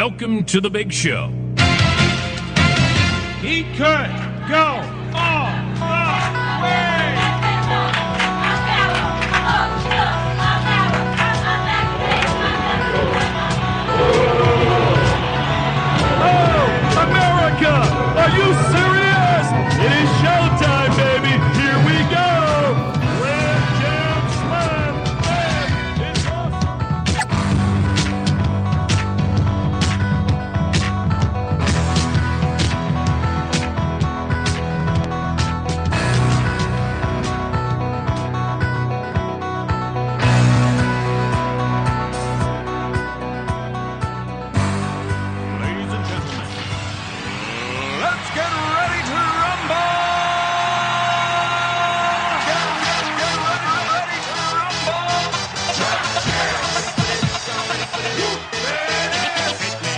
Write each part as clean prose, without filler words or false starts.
Welcome to the big show. He could go all the way. Oh, America! Are you serious? It is showtime, baby. Here we go. Slam, jam, slam. It's Ladies and gentlemen, let's get ready to rumble! Get ready to rumble!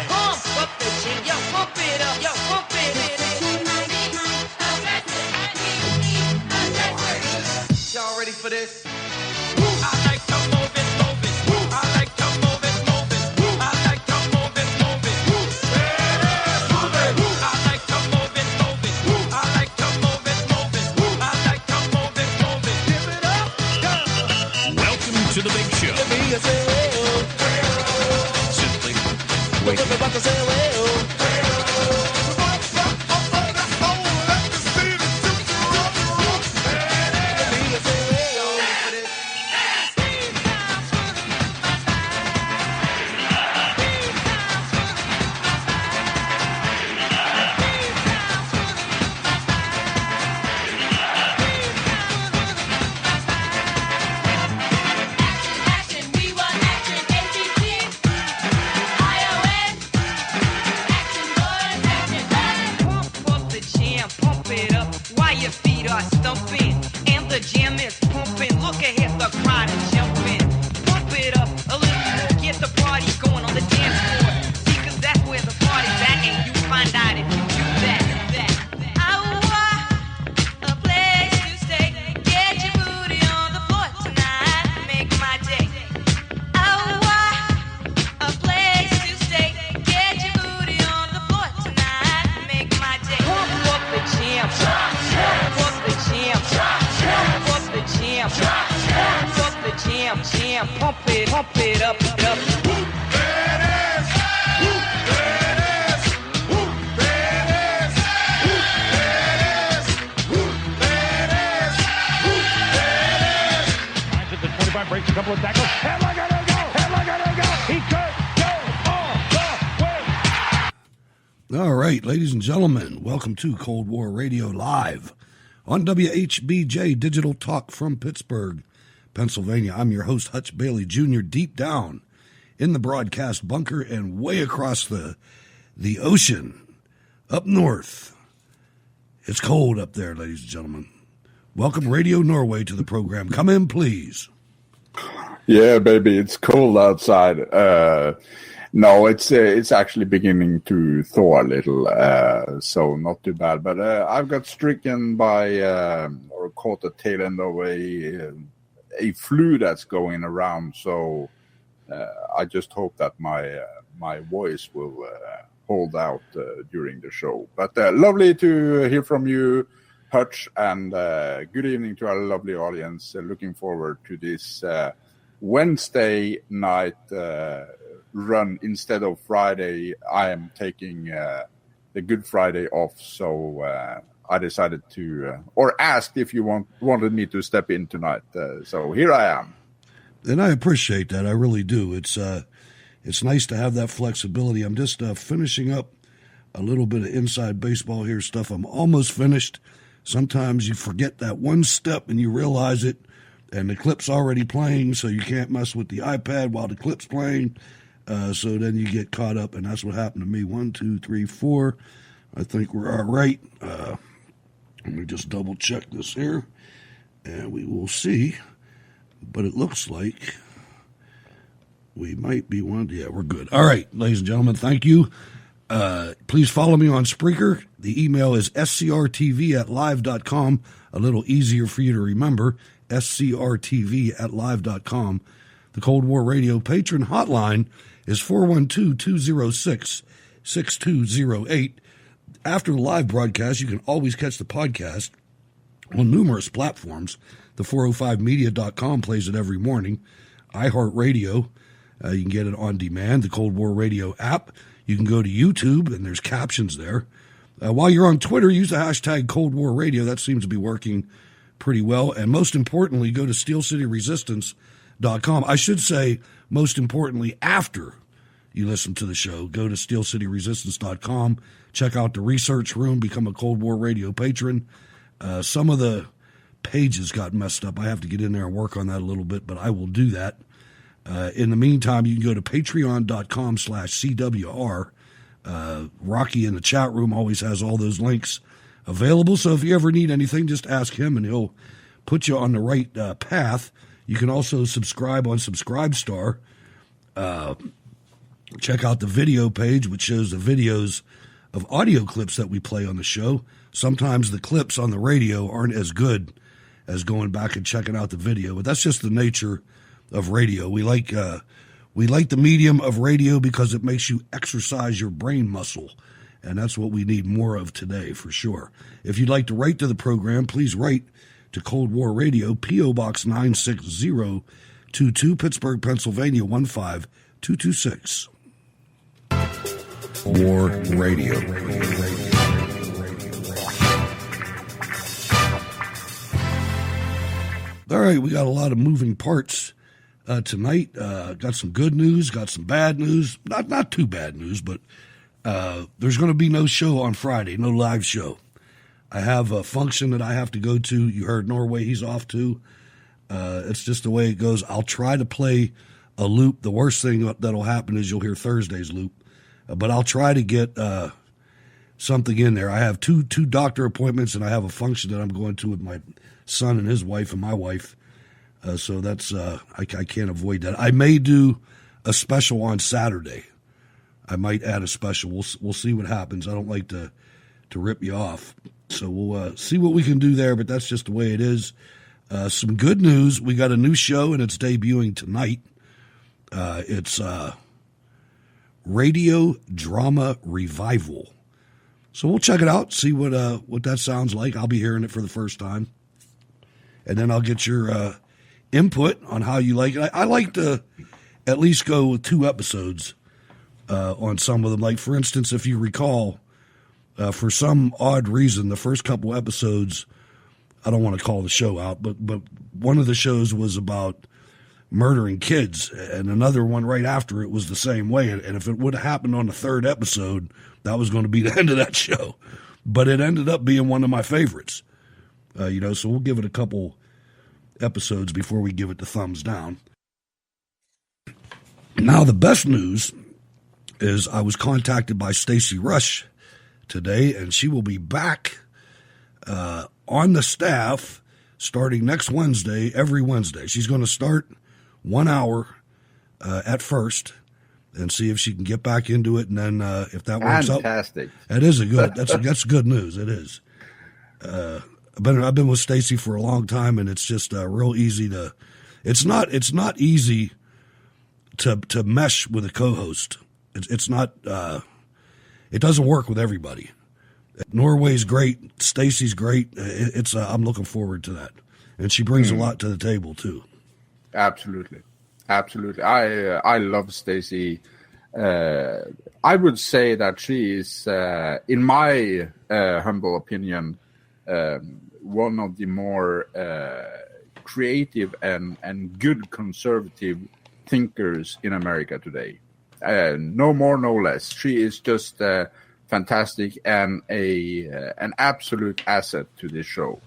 Pump up the jam, yo, pump it up, yo, pump it. Y'all ready for this? I like to move it, move it. I like to move it, move it. I like to move it, move it. I like to move it, move it. I like to move it, move it. I like to move it, move it. Give it up, go. Welcome to the big show. Simply wait. Action, we want action, ATT, iOS, action, boys, action, Pump up the jam, pump it up while your feet are stumping. And the jam is pumping. Look ahead, the crowd is jumping. Pump it up a little more, get the party going on the dance floor. See, 'cause that's where the party's at, and you find out if you do that. I want a place to stay. Get your booty on the floor tonight, make my day. I want a place to stay. Get your booty on the floor tonight, make my day. Pump up the jam, pump up the jam, pump up the jam, pump up the jam, pump it up, up. Finds it to 25, breaks a couple of tackles. Headlock on go! Headlock on go! He could go all the way! All right, ladies and gentlemen, welcome to Cold War Radio Live on WHBJ Digital Talk from Pittsburgh, Pennsylvania. I'm your host, Hutch Bailey Jr., deep down in the broadcast bunker and way across the ocean up north. It's cold up there, ladies and gentlemen. Welcome Radio Norway to the program. Come in, please. Yeah, baby, it's cold outside. No, it's actually beginning to thaw a little, so not too bad. But I've got stricken by or caught the tail end of a flu that's going around. So I just hope that my voice will hold out during the show. But lovely to hear from you, Hutch, and good evening to our lovely audience. Looking forward to this Wednesday night run instead of Friday. I am taking the Good Friday off, so I decided to, or asked if you wanted me to step in tonight. So here I am. And I appreciate that. I really do. It's nice to have that flexibility. I'm just finishing up a little bit of inside baseball here stuff. I'm almost finished. Sometimes you forget that one step and you realize it, and the clip's already playing, so you can't mess with the iPad while the clip's playing. So then you get caught up, and that's what happened to me. 1, 2, 3, 4. I think we're all right. Let me just double check this here, and we will see. But it looks like we might be one. Yeah, we're good. All right, ladies and gentlemen, thank you. Please follow me on Spreaker. The email is scrtv@live.com. A little easier for you to remember, scrtv@live.com. The Cold War Radio patron hotline is 412-206-6208. After the live broadcast, you can always catch the podcast on numerous platforms. The 405media.com plays it every morning. iHeartRadio, you can get it on demand. The Cold War Radio app. You can go to YouTube, and there's captions there. While you're on Twitter, use the hashtag Cold War Radio. That seems to be working pretty well. And most importantly, go to SteelCityResistance.com. I should say, most importantly, after you listen to the show, go to SteelCityResistance.com. Check out the research room. Become a Cold War Radio patron. Some of the pages got messed up. I have to get in there and work on that a little bit, but I will do that. In the meantime, you can go to patreon.com/CWR. Rocky in the chat room always has all those links available. So if you ever need anything, just ask him and he'll put you on the right path. You can also subscribe on Subscribestar. Check out the video page, which shows the videos of audio clips that we play on the show. Sometimes the clips on the radio aren't as good as going back and checking out the video, but that's just the nature of radio. We like the medium of radio because it makes you exercise your brain muscle, and that's what we need more of today for sure. If you'd like to write to the program, please write to Cold War Radio, P.O. Box 96022, Pittsburgh, Pennsylvania 15226. War Radio. All right, we got a lot of moving parts tonight. Got some good news, got some bad news. Not too bad news, but there's going to be no show on Friday, no live show. I have a function that I have to go to. You heard Norway, he's off to. It's just the way it goes. I'll try to play a loop. The worst thing that'll happen is you'll hear Thursday's loop. But I'll try to get something in there. I have two doctor appointments, and I have a function that I'm going to with my son and his wife and my wife. So that's I can't avoid that. I may do a special on Saturday. I might add a special. We'll see what happens. I don't like to rip you off. So we'll see what we can do there, but that's just the way it is. Some good news. We got a new show, and it's debuting tonight. It's Radio Drama Revival. So we'll check it out, see what that sounds like. I'll be hearing it for the first time. And then I'll get your input on how you like it. I like to at least go with 2 episodes on some of them. Like, for instance, if you recall, for some odd reason, the first couple episodes, I don't want to call the show out, but one of the shows was about murdering kids, and another one right after it was the same way. And if it would have happened on the 3rd episode, that was going to be the end of that show. But it ended up being one of my favorites. So we'll give it a couple episodes before we give it the thumbs down. Now, the best news is I was contacted by Stacy Rush today, and she will be back on the staff starting next Wednesday, every Wednesday. She's going to start 1 hour at first and see if she can get back into it. And then if that works out, fantastic. That is that's good news. It is. I've been with Stacy for a long time, and it's just real easy to. It's not easy to mesh with a co-host. It's not. It doesn't work with everybody. Norway's great. Stacy's great. I'm looking forward to that, and she brings a lot to the table too. Absolutely. I love Stacy. I would say that she is, in my humble opinion, one of the more creative and good conservative thinkers in America today. No more, no less. She is just fantastic and an absolute asset to this show.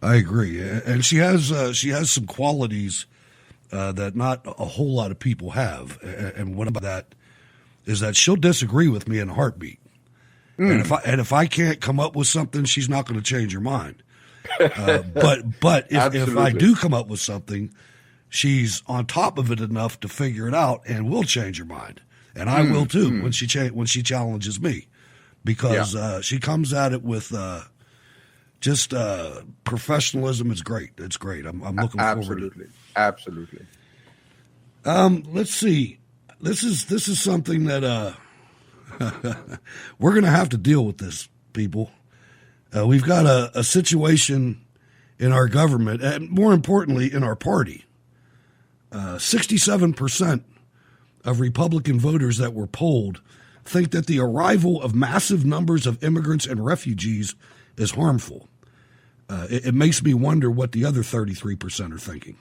I agree, and she has some qualities that not a whole lot of people have. And what about that is that she'll disagree with me in a heartbeat. And if I can't come up with something, she's not going to change her mind. But if I do come up with something, she's on top of it enough to figure it out and will change her mind. And I will too when she challenges me, because she comes at it with just professionalism. It's great. It's great. I'm looking forward to it. Absolutely. Let's see. this is something that we're going to have to deal with this, people. We've got a situation in our government, and more importantly, in our party. 67% of Republican voters that were polled think that the arrival of massive numbers of immigrants and refugees is harmful. It makes me wonder what the other 33% are thinking.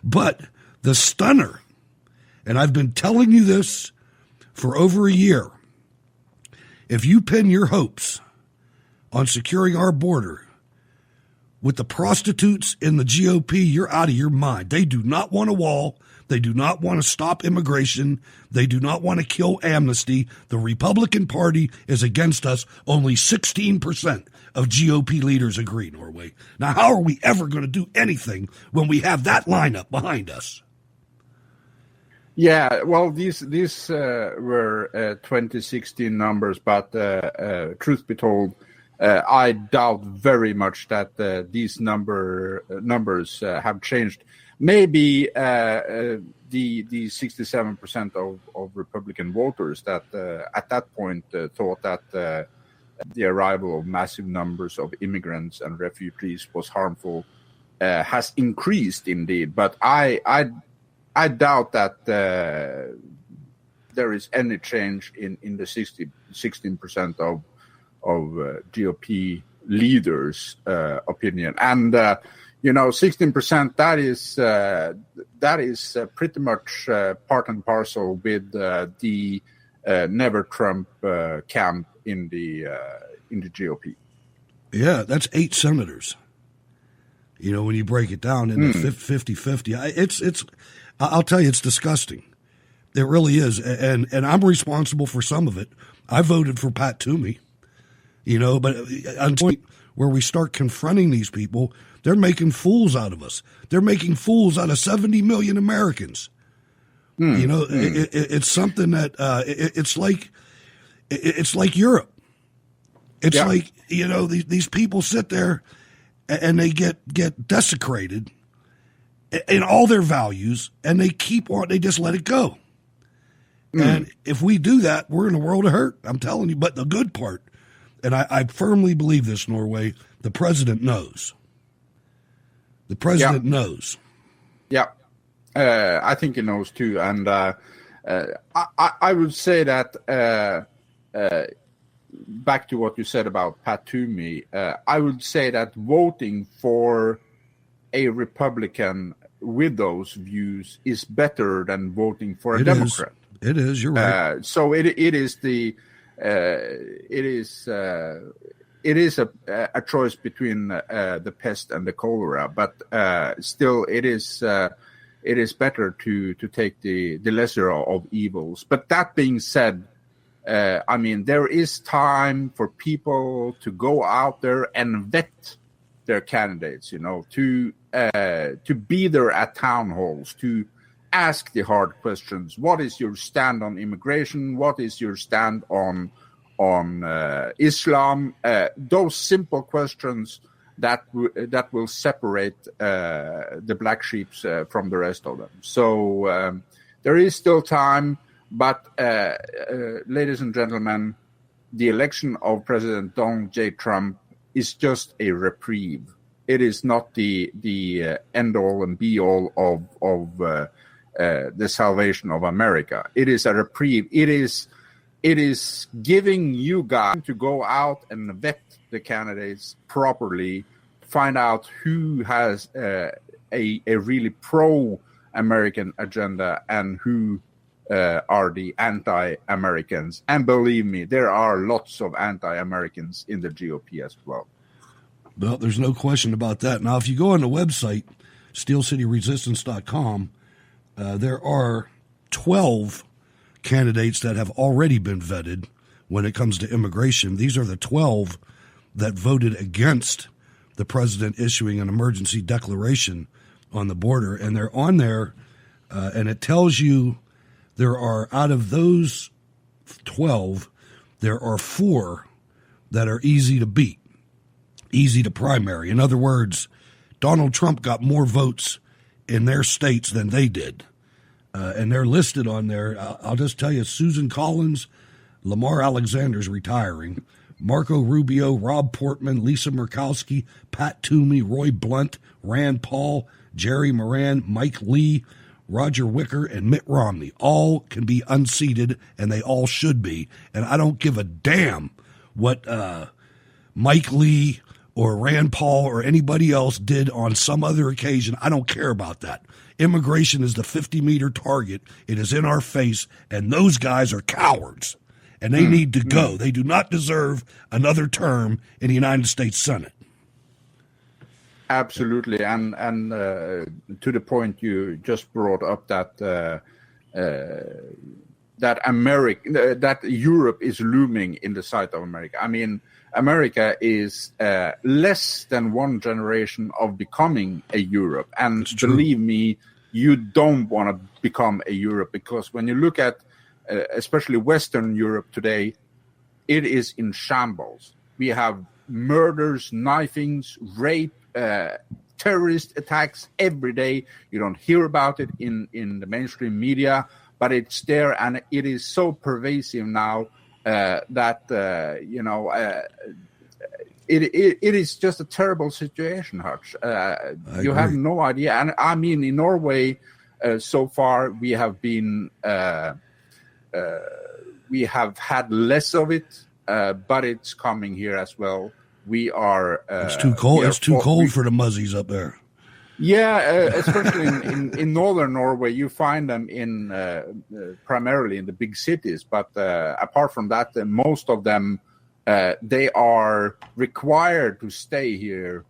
But the stunner, and I've been telling you this for over a year, if you pin your hopes on securing our border with the prostitutes in the GOP, you're out of your mind. They do not want a wall. They do not want to stop immigration. They do not want to kill amnesty. The Republican Party is against us. Only 16% of GOP leaders agree, Norway. Now, how are we ever going to do anything when we have that lineup behind us? Yeah, well, these were 2016 numbers, but truth be told, I doubt very much that these numbers have changed. Maybe the 67% of Republican voters that at that point thought that the arrival of massive numbers of immigrants and refugees was harmful has increased indeed. But I doubt that there is any change in the 16% of GOP leaders' opinion, and 16%. That is pretty much part and parcel with the Never Trump camp in the GOP. Yeah, that's 8 senators. When you break it down into 50-50, I'll tell you, it's disgusting. It really is, and I'm responsible for some of it. I voted for Pat Toomey. But at the point where we start confronting these people, they're making fools out of us. They're making fools out of 70 million Americans. It's something that it's like Europe. It's like these people sit there and they get desecrated in all their values, and they just let it go. And if we do that, we're in a world of hurt. I'm telling you. But the good part. And I firmly believe this, Norway, the president knows. The president knows. Yeah, I think he knows too. And I would say that, back to what you said about Pat Toomey, I would say that voting for a Republican with those views is better than voting for a Democrat. It is. You're right. So it is a choice between the pest and the cholera, but still it is better to take the lesser of evils. But that being said, there is time for people to go out there and vet their candidates. To be there at town halls, to ask the hard questions. What is your stand on immigration? What is your stand on Islam? Those simple questions that will separate the black sheep from the rest of them. So there is still time, but ladies and gentlemen, the election of President Donald J. Trump is just a reprieve. It is not the end all and be all of the salvation of America. It is a reprieve. It is giving you guys to go out and vet the candidates properly, find out who has a really pro-American agenda and who are the anti-Americans. And believe me, there are lots of anti-Americans in the GOP as well. Well, there's no question about that. Now, if you go on the website, steelcityresistance.com, there are 12 candidates that have already been vetted when it comes to immigration. These are the 12 that voted against the president issuing an emergency declaration on the border. And they're on there, and it tells you there are, out of those 12, there are 4 that are easy to beat, easy to primary. In other words, Donald Trump got more votes in their states than they did. and they're listed on there. I'll just tell you, Susan Collins, Lamar Alexander's retiring, Marco Rubio, Rob Portman, Lisa Murkowski, Pat Toomey, Roy Blunt, Rand Paul, Jerry Moran, Mike Lee, Roger Wicker, and Mitt Romney. All can be unseated, and they all should be. And I don't give a damn what Mike Lee or Rand Paul or anybody else did on some other occasion. I don't care about that. Immigration is the 50-meter target. It is in our face, and those guys are cowards, and they need to go. They do not deserve another term in the United States Senate. Absolutely, and to the point you just brought up, that that Europe is looming in the sight of America. I mean, America is less than one generation of becoming a Europe, and believe me, you don't want to become a Europe, because when you look at especially Western Europe today, it is in shambles. We have murders, knifings, rape, terrorist attacks every day. You don't hear about it in the mainstream media, but it's there, and it is so pervasive now that it is just a terrible situation, Hutch. You have no idea. And I mean, in Norway, so far we have been we have had less of it, but it's coming here as well. We are. It's too cold. It's too cold for the muzzies up there. Yeah, especially in northern Norway, you find them in primarily in the big cities. But apart from that, most of them they are required to stay here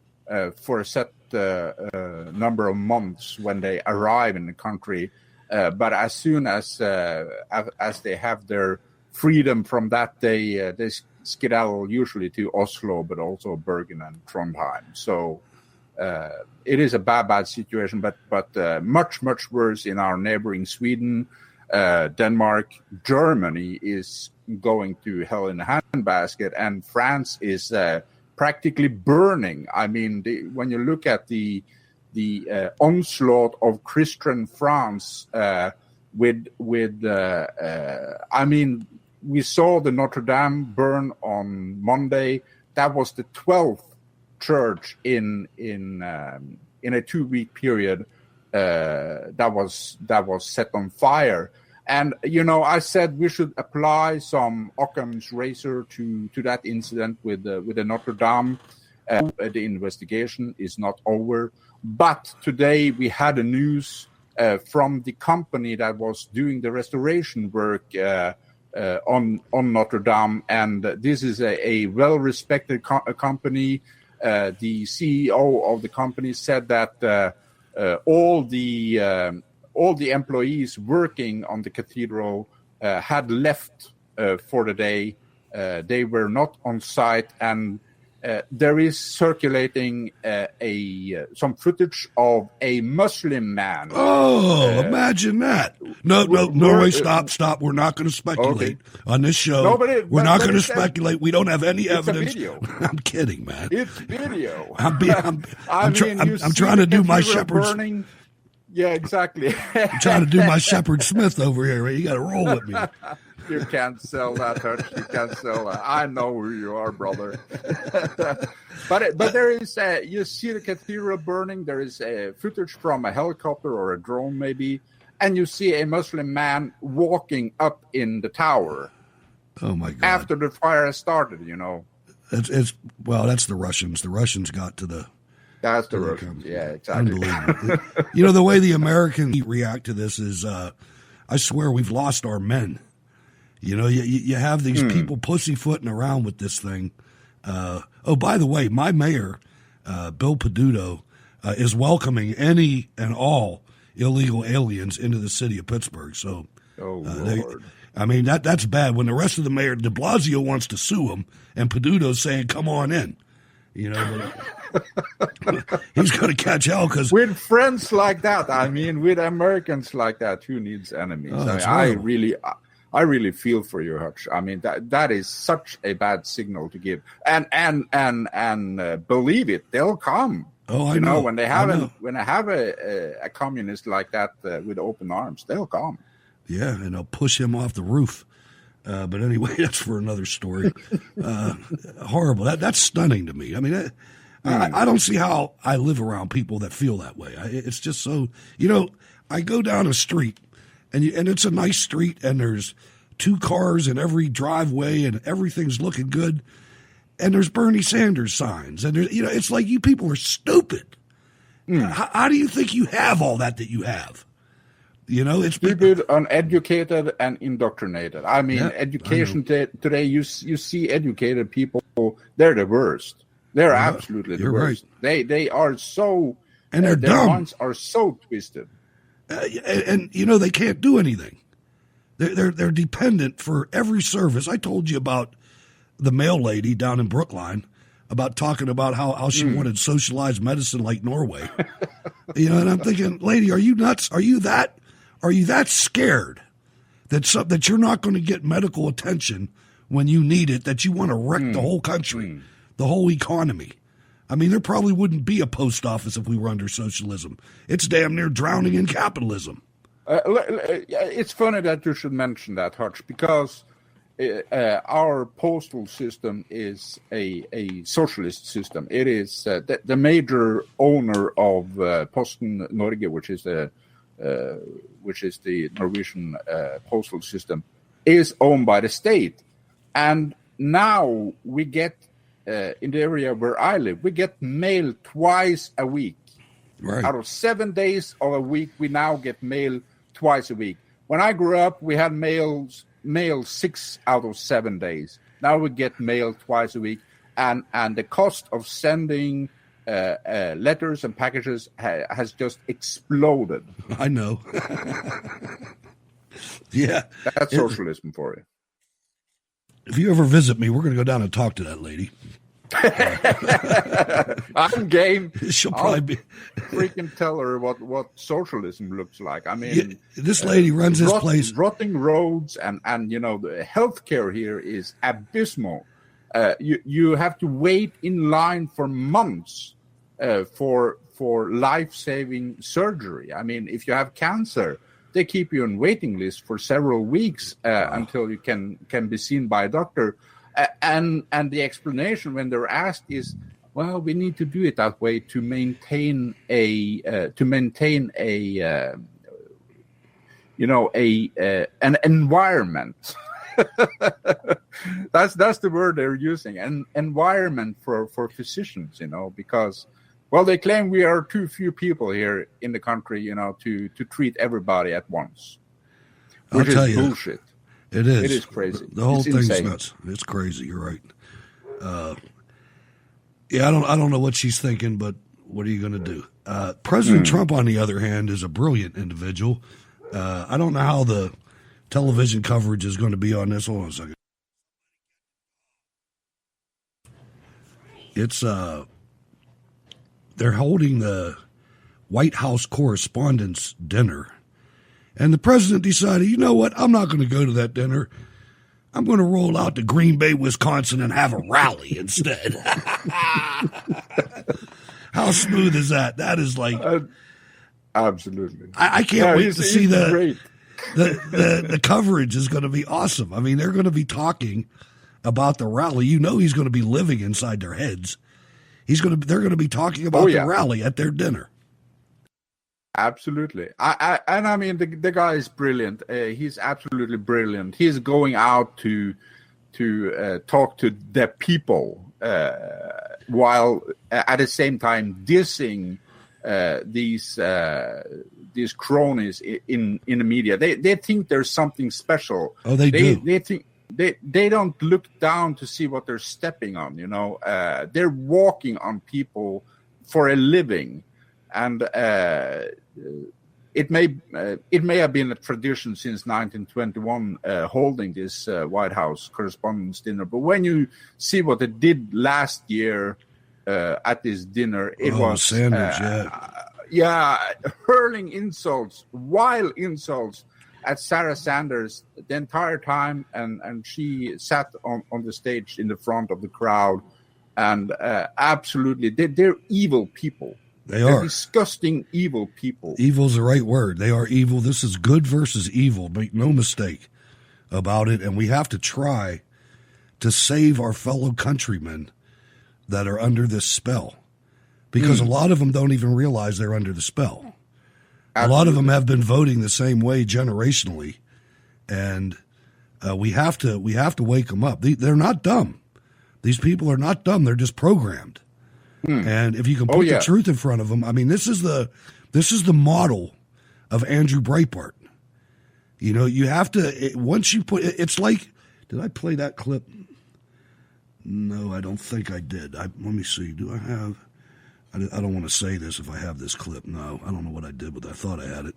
for a set number of months when they arrive in the country. But as soon as they have their freedom from that, they skedaddle usually to Oslo, but also Bergen and Trondheim. So it is a bad situation, but much worse in our neighboring Sweden, Denmark. Germany is going to hell in a handbasket, and France is practically burning. I mean, when you look at the onslaught of Christian France, I mean, we saw the Notre Dame burn on Monday. That was the 12th church in a 2-week period that was set on fire. And I said we should apply some Occam's razor to that incident with the Notre Dame. The investigation is not over, but today we had a news from the company that was doing the restoration work on Notre Dame, and this is a well-respected company. The CEO of the company said that all the employees working on the cathedral had left for the day. They were not on site, and there is circulating some footage of a Muslim man. Oh, imagine that! No, wait, stop. We're not going to speculate on this show. We're not going to speculate. We don't have any evidence. I'm kidding, man. It's video. I'm trying to do my Shepherd's. Yeah, exactly. I'm trying to do my Shepherd Smith over here. Right? You got to roll with me. You can't sell that, Hutch. You can't sell that. I know who you are, brother. but there is you see the cathedral burning. There is footage from a helicopter or a drone, maybe, and you see a Muslim man walking up in the tower. Oh my God! After the fire has started, That's the Russians. The Russians got to the. That's the Russians. Yeah, exactly. Unbelievable. The way the Americans react to this is, I swear we've lost our men. You have these people pussyfooting around with this thing. By the way, my mayor, Bill Peduto, is welcoming any and all illegal aliens into the city of Pittsburgh. So, Lord. That's bad. When the rest of the mayor, de Blasio, wants to sue him, and Peduto's saying, come on in. He's going to catch hell because with friends like that, with Americans like that, who needs enemies? I really feel for you, Hutch. That is such a bad signal to give, and believe it, they'll come. Oh, I You know. know, when they I have know. a communist like that with open arms, they'll come. Yeah, and they'll push him off the roof. But anyway, that's for another story. Horrible. That's stunning to me. I mean, I don't see how I live around people that feel that way. It's just so, I go down a street and it's a nice street and there's 2 cars in every driveway and everything's looking good. And there's Bernie Sanders signs. And there's, it's like you people are stupid. How do you think you have all that you have? It's Stupid, uneducated, and indoctrinated. I mean, Yeah, education today, you see educated people, they're the worst. They're absolutely the you're worst. They are so, And they're their dumb. minds are so twisted. And they can't do anything. They're dependent for every service. I told you about the mail lady down in Brookline about talking about how she wanted socialized medicine like Norway. And I'm thinking, lady, are you nuts? Are you that scared that you're not going to get medical attention when you need it, that you want to wreck the whole country, the whole economy? I mean, there probably wouldn't be a post office if we were under socialism. It's damn near drowning in capitalism. It's funny that you should mention that, Hutch, because our postal system is a socialist system. It is the major owner of Posten Norge, which is the Norwegian postal system, is owned by the state. And now we get, in the area where I live, we get mail twice a week. Right. Out of 7 days of a week, we now get mail twice a week. When I grew up, we had mail 6 out of 7 days. Now we get mail twice a week, and the cost of sending letters and packages has just exploded. I know. Yeah. That's socialism for you. If you ever visit me, we're going to go down and talk to that lady. I'm game. She'll probably be. Freaking tell her what socialism looks like. I mean, This lady runs this place. Rotting roads and the healthcare here is abysmal. You have to wait in line for months for life-saving surgery. I mean, if you have cancer, they keep you on waiting list for several weeks until you can be seen by a doctor. And the explanation when they're asked is, well, we need to do it that way to maintain an environment. That's the word they're using, an environment for physicians, because, well, they claim we are too few people here in the country, to treat everybody at once, which is bullshit. It is. It is crazy. The whole It's thing's insane. nuts. It's crazy. You're right. I don't know what she's thinking, but what are you going to do? President Trump, on the other hand, is a brilliant individual. I don't know how the television coverage is going to be on this. Hold on a second. It's they're holding the White House Correspondents' Dinner. And the president decided, you know what? I'm not going to go to that dinner. I'm going to roll out to Green Bay, Wisconsin, and have a rally instead. How smooth is that? That is like... Absolutely. I can't wait to see great. the coverage is going to be awesome. I mean, they're going to be talking about the rally. He's going to be living inside their heads. They're going to be talking about the rally at their dinner. Absolutely. I mean, the guy is brilliant. He's absolutely brilliant. He's going out to talk to the people while at the same time dissing these cronies in the media. They think there's something special. Oh, they do. They think they don't look down to see what they're stepping on. They're walking on people for a living. And it may have been a tradition since 1921 holding this White House Correspondents' Dinner. But when you see what they did last year at this dinner, it was Sanders, hurling insults, wild insults at Sarah Sanders the entire time, and she sat on the stage in the front of the crowd. and absolutely, they're evil people. They're are. disgusting, evil people. Evil's the right word. They are evil. This is good versus evil. Make no mistake about it. And we have to try to save our fellow countrymen that are under this spell, because a lot of them don't even realize they're under the spell. Absolutely. A lot of them have been voting the same way generationally, and we have to wake them up. They're not dumb. These people are not dumb. They're just programmed. And if you can put the truth in front of them, I mean, this is the model of Andrew Breitbart. You know, you have to, once you put, it's like, did I play that clip? No, I don't think I did. Let me see. Do I have, I don't want to say this if I have this clip. No, I don't know what I did, but I thought I had it.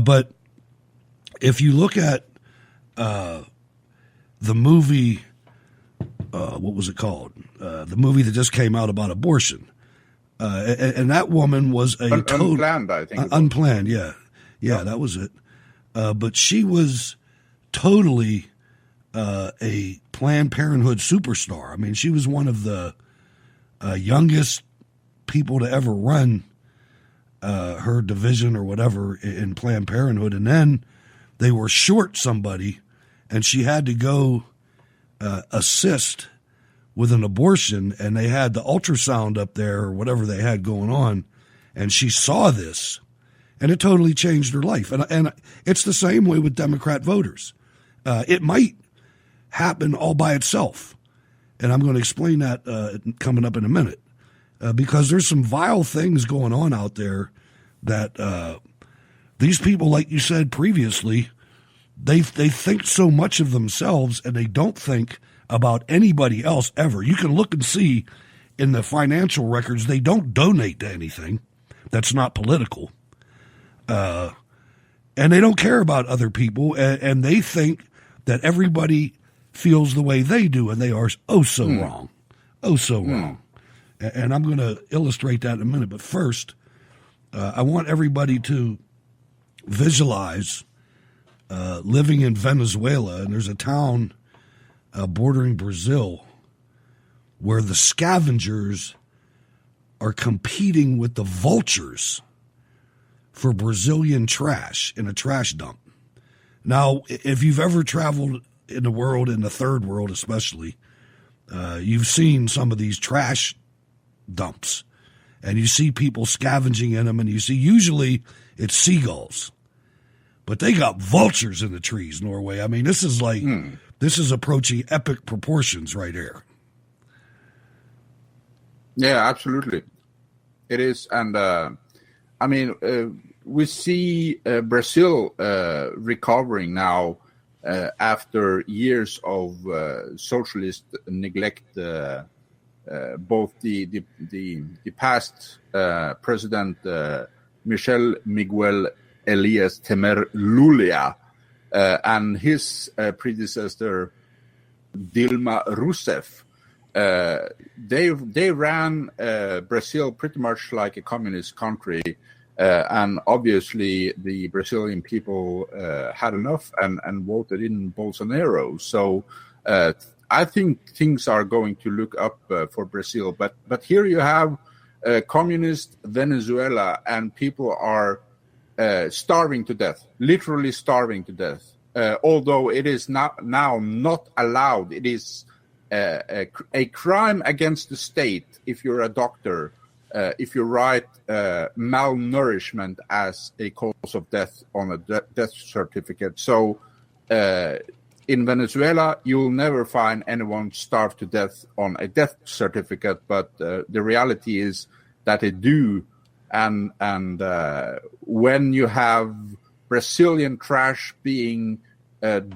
But if you look at the movie, what was it called? The movie that just came out about abortion. And that woman was a unplanned, I think. Unplanned, yeah. Yeah, that was it. But she was totally a Planned Parenthood superstar. I mean, she was one of the youngest people to ever run her division or whatever in Planned Parenthood. And then they were short somebody, and she had to go assist with an abortion, and they had the ultrasound up there or whatever they had going on, and she saw this, and it totally changed her life. And it's the same way with Democrat voters. It might happen all by itself, and I'm going to explain that coming up in a minute, because there's some vile things going on out there that these people, like you said previously, they think so much of themselves, and they don't think about anybody else ever. You can look and see in the financial records, they don't donate to anything that's not political. And they don't care about other people, and they think that everybody feels the way they do, and they are so wrong. Wrong. And I'm going to illustrate that in a minute. But first, I want everybody to visualize living in Venezuela, and there's a town bordering Brazil where the scavengers are competing with the vultures for Brazilian trash in a trash dump. Now, if you've ever traveled in the world, in the third world especially, you've seen some of these trash dumps, and you see people scavenging in them, and you see usually it's seagulls. But they got vultures in the trees, Norway. I mean, this is like, this is approaching epic proportions right here. Yeah, absolutely. It is. And I mean, we see Brazil recovering now after years of socialist neglect. Both the past president, Michel Miguel Elias Temer Lulia, and his predecessor Dilma Rousseff. They ran Brazil pretty much like a communist country, and obviously the Brazilian people had enough and voted in Bolsonaro. So I think things are going to look up for Brazil. But here you have communist Venezuela, and people are starving to death, literally starving to death. Although it is now not allowed. It is a crime against the state if you're a doctor, if you write malnourishment as a cause of death on a death certificate. So in Venezuela, you'll never find anyone starved to death on a death certificate, but the reality is that they do. And when you have Brazilian trash being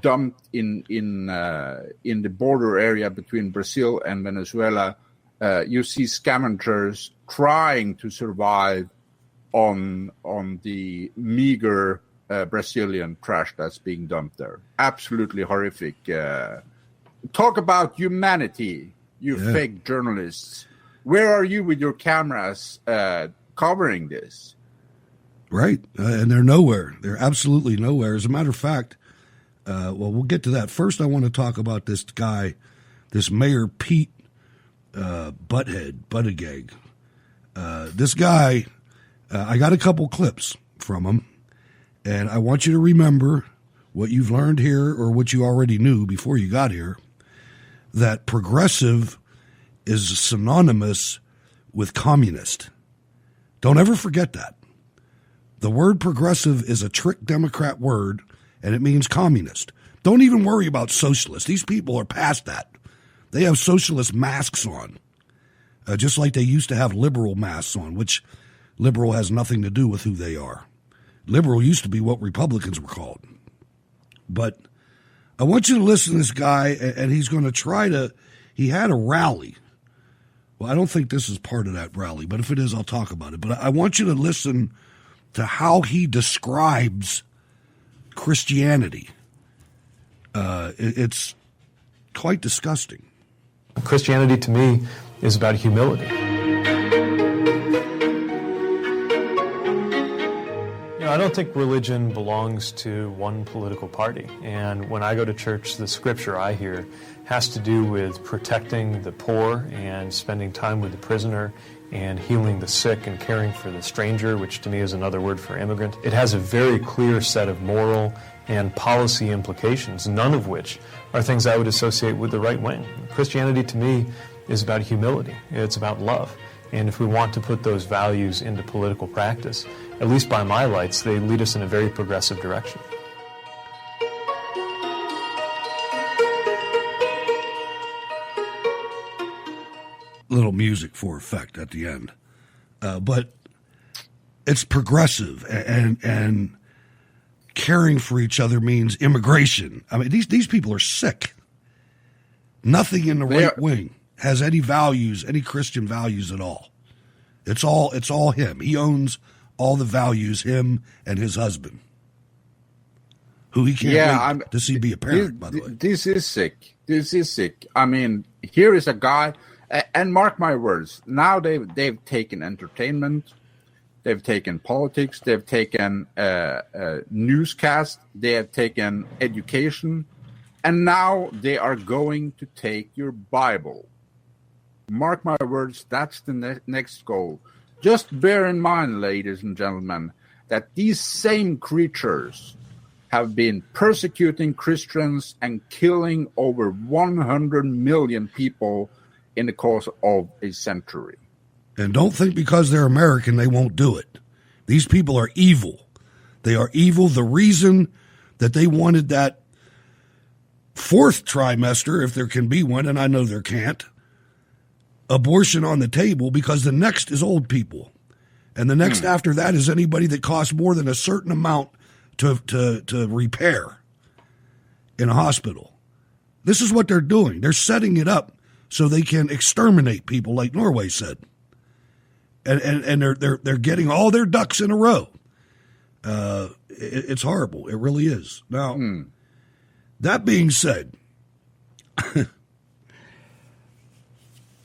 dumped in the border area between Brazil and Venezuela, you see scavengers trying to survive on the meager Brazilian trash that's being dumped there. Absolutely horrific. Talk about humanity, you fake journalists. Where are you with your cameras covering this? Right. And they're nowhere. They're absolutely nowhere. As a matter of fact, well, we'll get to that. First, I want to talk about this guy, this Mayor Pete Buttigieg. This guy, I got a couple clips from him, and I want you to remember what you've learned here or what you already knew before you got here, that progressive is synonymous with communist. Don't ever forget that. The word progressive is a trick Democrat word, and it means communist. Don't even worry about socialist. These people are past that. They have socialist masks on, just like they used to have liberal masks on, which liberal has nothing to do with who they are. Liberal used to be what Republicans were called. But I want you to listen to this guy, and he's going to try to, he had a rally. Well, I don't think this is part of that rally, but if it is, I'll talk about it. But I want you to listen to how he describes Christianity. It's quite disgusting. Christianity to me is about humility. I don't think religion belongs to one political party. And when I go to church, the scripture I hear has to do with protecting the poor and spending time with the prisoner and healing the sick and caring for the stranger, which to me is another word for immigrant. It has a very clear set of moral and policy implications, none of which are things I would associate with the right wing. Christianity to me is about humility. It's about love. And if we want to put those values into political practice, at least by my lights, they lead us in a very progressive direction. Little music for effect at the end. But it's progressive, and caring for each other means immigration. I mean, these people are sick. Nothing in the right wing has any values, any Christian values at all. It's all him. He owns all the values, him and his husband, who he can't wait to see be a parent, by the way. This is sick. This is sick. I mean, here is a guy, and mark my words, now they've taken entertainment, they've taken politics, they've taken newscast, they have taken education, and now they are going to take your Bible. Mark my words, that's the next goal. Just bear in mind, ladies and gentlemen, that these same creatures have been persecuting Christians and killing over 100 million people in the course of a century. And don't think because they're American they won't do it. These people are evil. They are evil. The reason that they wanted that fourth trimester, if there can be one, and I know there can't, abortion on the table, because the next is old people. And the next after that is anybody that costs more than a certain amount to repair in a hospital. This is what they're doing. They're setting it up so they can exterminate people, like Norway said. And they're getting all their ducks in a row. It's horrible. It really is. Now, that being said,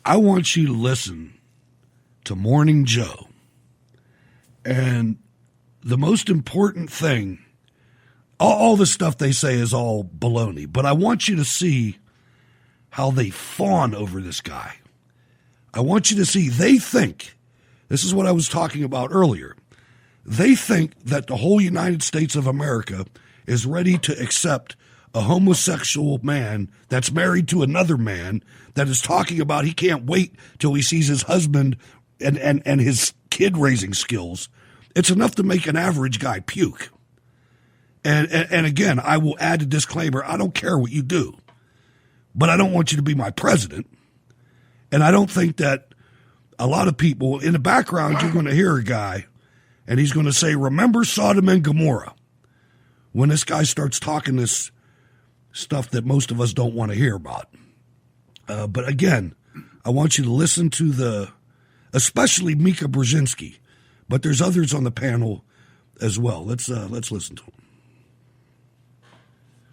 I want you to listen to Morning Joe. And the most important thing, all the stuff they say is all baloney, but I want you to see how they fawn over this guy. I want you to see, they think, this is what I was talking about earlier, they think that the whole United States of America is ready to accept a homosexual man that's married to another man that is talking about he can't wait till he sees his husband and his kid raising skills. It's enough to make an average guy puke. And again, I will add a disclaimer. I don't care what you do, but I don't want you to be my president. And I don't think that a lot of people in the background, you're going to hear a guy and he's going to say, remember Sodom and Gomorrah, when this guy starts talking this stuff that most of us don't want to hear about. But again, I want you to listen to especially Mika Brzezinski, but there's others on the panel as well. Let's listen to him.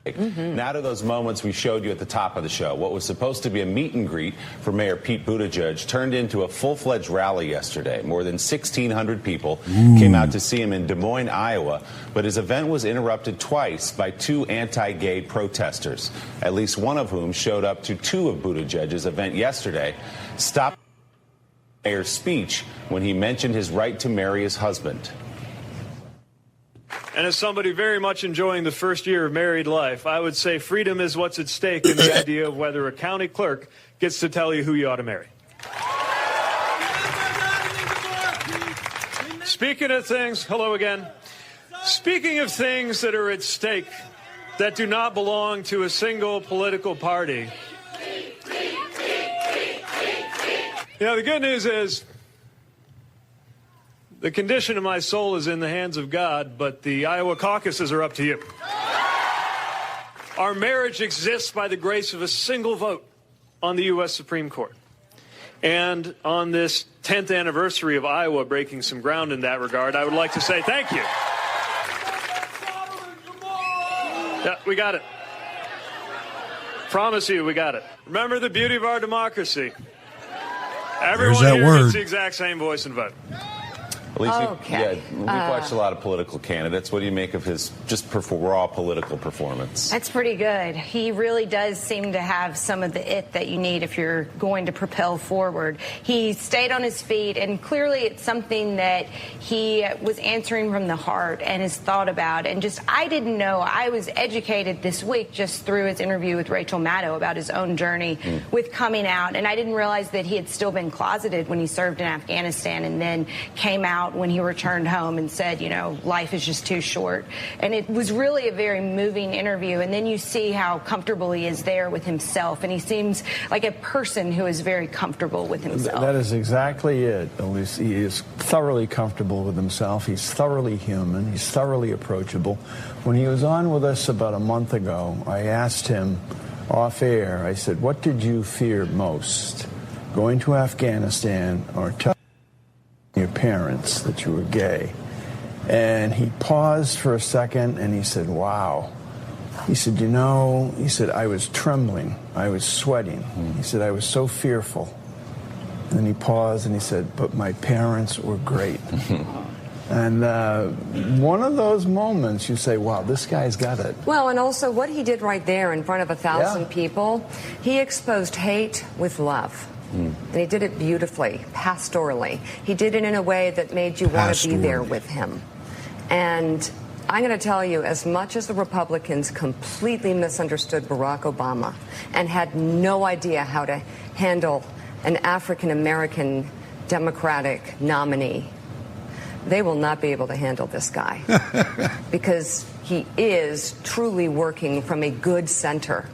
Now to those moments we showed you at the top of the show. What was supposed to be a meet and greet for Mayor Pete Buttigieg turned into a full-fledged rally yesterday. More than 1,600 people came out to see him in Des Moines, Iowa, but his event was interrupted twice by two anti-gay protesters, at least one of whom showed up to two of Buttigieg's event yesterday, stopped the mayor's speech when he mentioned his right to marry his husband. And as somebody very much enjoying the first year of married life, I would say freedom is what's at stake in the idea of whether a county clerk gets to tell you who you ought to marry. Speaking of things, hello again. Speaking of things that are at stake that do not belong to a single political party. The good news is the condition of my soul is in the hands of God, but the Iowa caucuses are up to you. Our marriage exists by the grace of a single vote on the U.S. Supreme Court. And on this 10th anniversary of Iowa breaking some ground in that regard, I would like to say thank you. Yeah, we got it. Promise you, we got it. Remember the beauty of our democracy. Everyone that here word. gets the exact same voice and vote. Alicia, Okay. we've watched a lot of political candidates. What do you make of his just raw political performance? That's pretty good. He really does seem to have some of the it that you need if you're going to propel forward. He stayed on his feet, and clearly it's something that he was answering from the heart and has thought about. And just, I didn't know. I was educated this week just through his interview with Rachel Maddow about his own journey with coming out. And I didn't realize that he had still been closeted when he served in Afghanistan and then came out when he returned home and said, life is just too short. And it was really a very moving interview. And then you see how comfortable he is there with himself. And he seems like a person who is very comfortable with himself. That is exactly it, Elise. He is thoroughly comfortable with himself. He's thoroughly human. He's thoroughly approachable. When he was on with us about a month ago, I asked him off air, I said, what did you fear most? Going to Afghanistan or telling your parents that you were gay? And he paused for a second and he said, wow. He said, he said, I was trembling. I was sweating. He said, I was so fearful. And then he paused and he said, but my parents were great. And one of those moments you say, wow, this guy's got it. Well, and also what he did right there in front of 1,000 people, he exposed hate with love. And he did it beautifully, pastorally. He did it in a way that made you want to be there with him. And I'm going to tell you, as much as the Republicans completely misunderstood Barack Obama and had no idea how to handle an African-American Democratic nominee, they will not be able to handle this guy because he is truly working from a good center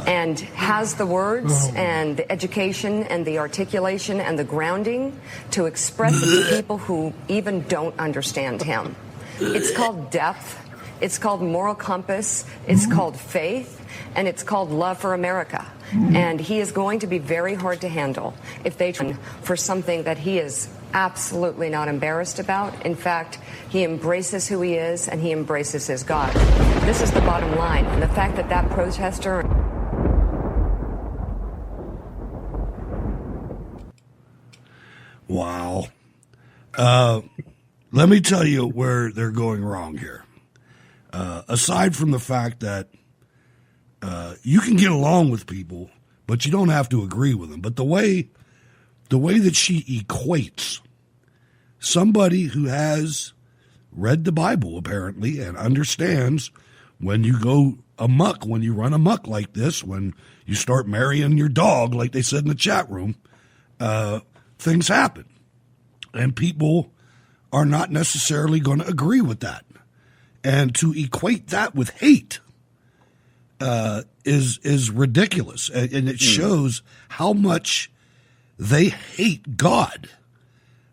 and has the words and the education and the articulation and the grounding to express it to people who even don't understand him. It's called depth. It's called moral compass. It's called faith. And it's called love for America. And he is going to be very hard to handle if they try for something that he is absolutely not embarrassed about. In fact, he embraces who he is and he embraces his God. This is the bottom line. And the fact that that protester... Wow. Let me tell you where they're going wrong here. Aside from the fact that you can get along with people, but you don't have to agree with them. But the way that she equates somebody who has read the Bible, apparently, and understands when you go amok, when you run amok like this, when you start marrying your dog, like they said in the chat room, things happen. And people are not necessarily going to agree with that. And to equate that with hate is ridiculous. And it shows how much they hate God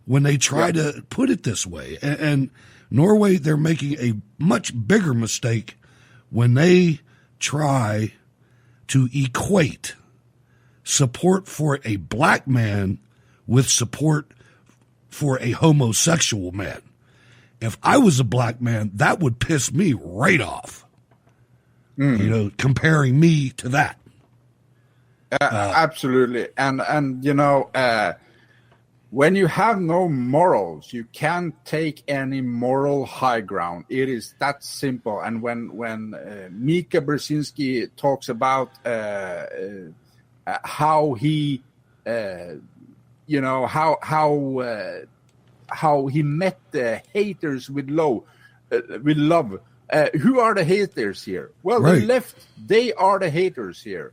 when they try to put it this way. And Norway, they're making a much bigger mistake when they try to equate support for a black man with support for a homosexual man. If I was a black man, that would piss me right off. comparing me to that. Absolutely. And when you have no morals, you can't take any moral high ground. It is that simple. And when Mika Brzezinski talks about how he, how he met the haters with love. Who are the haters here? Well, right. The left, they are the haters here.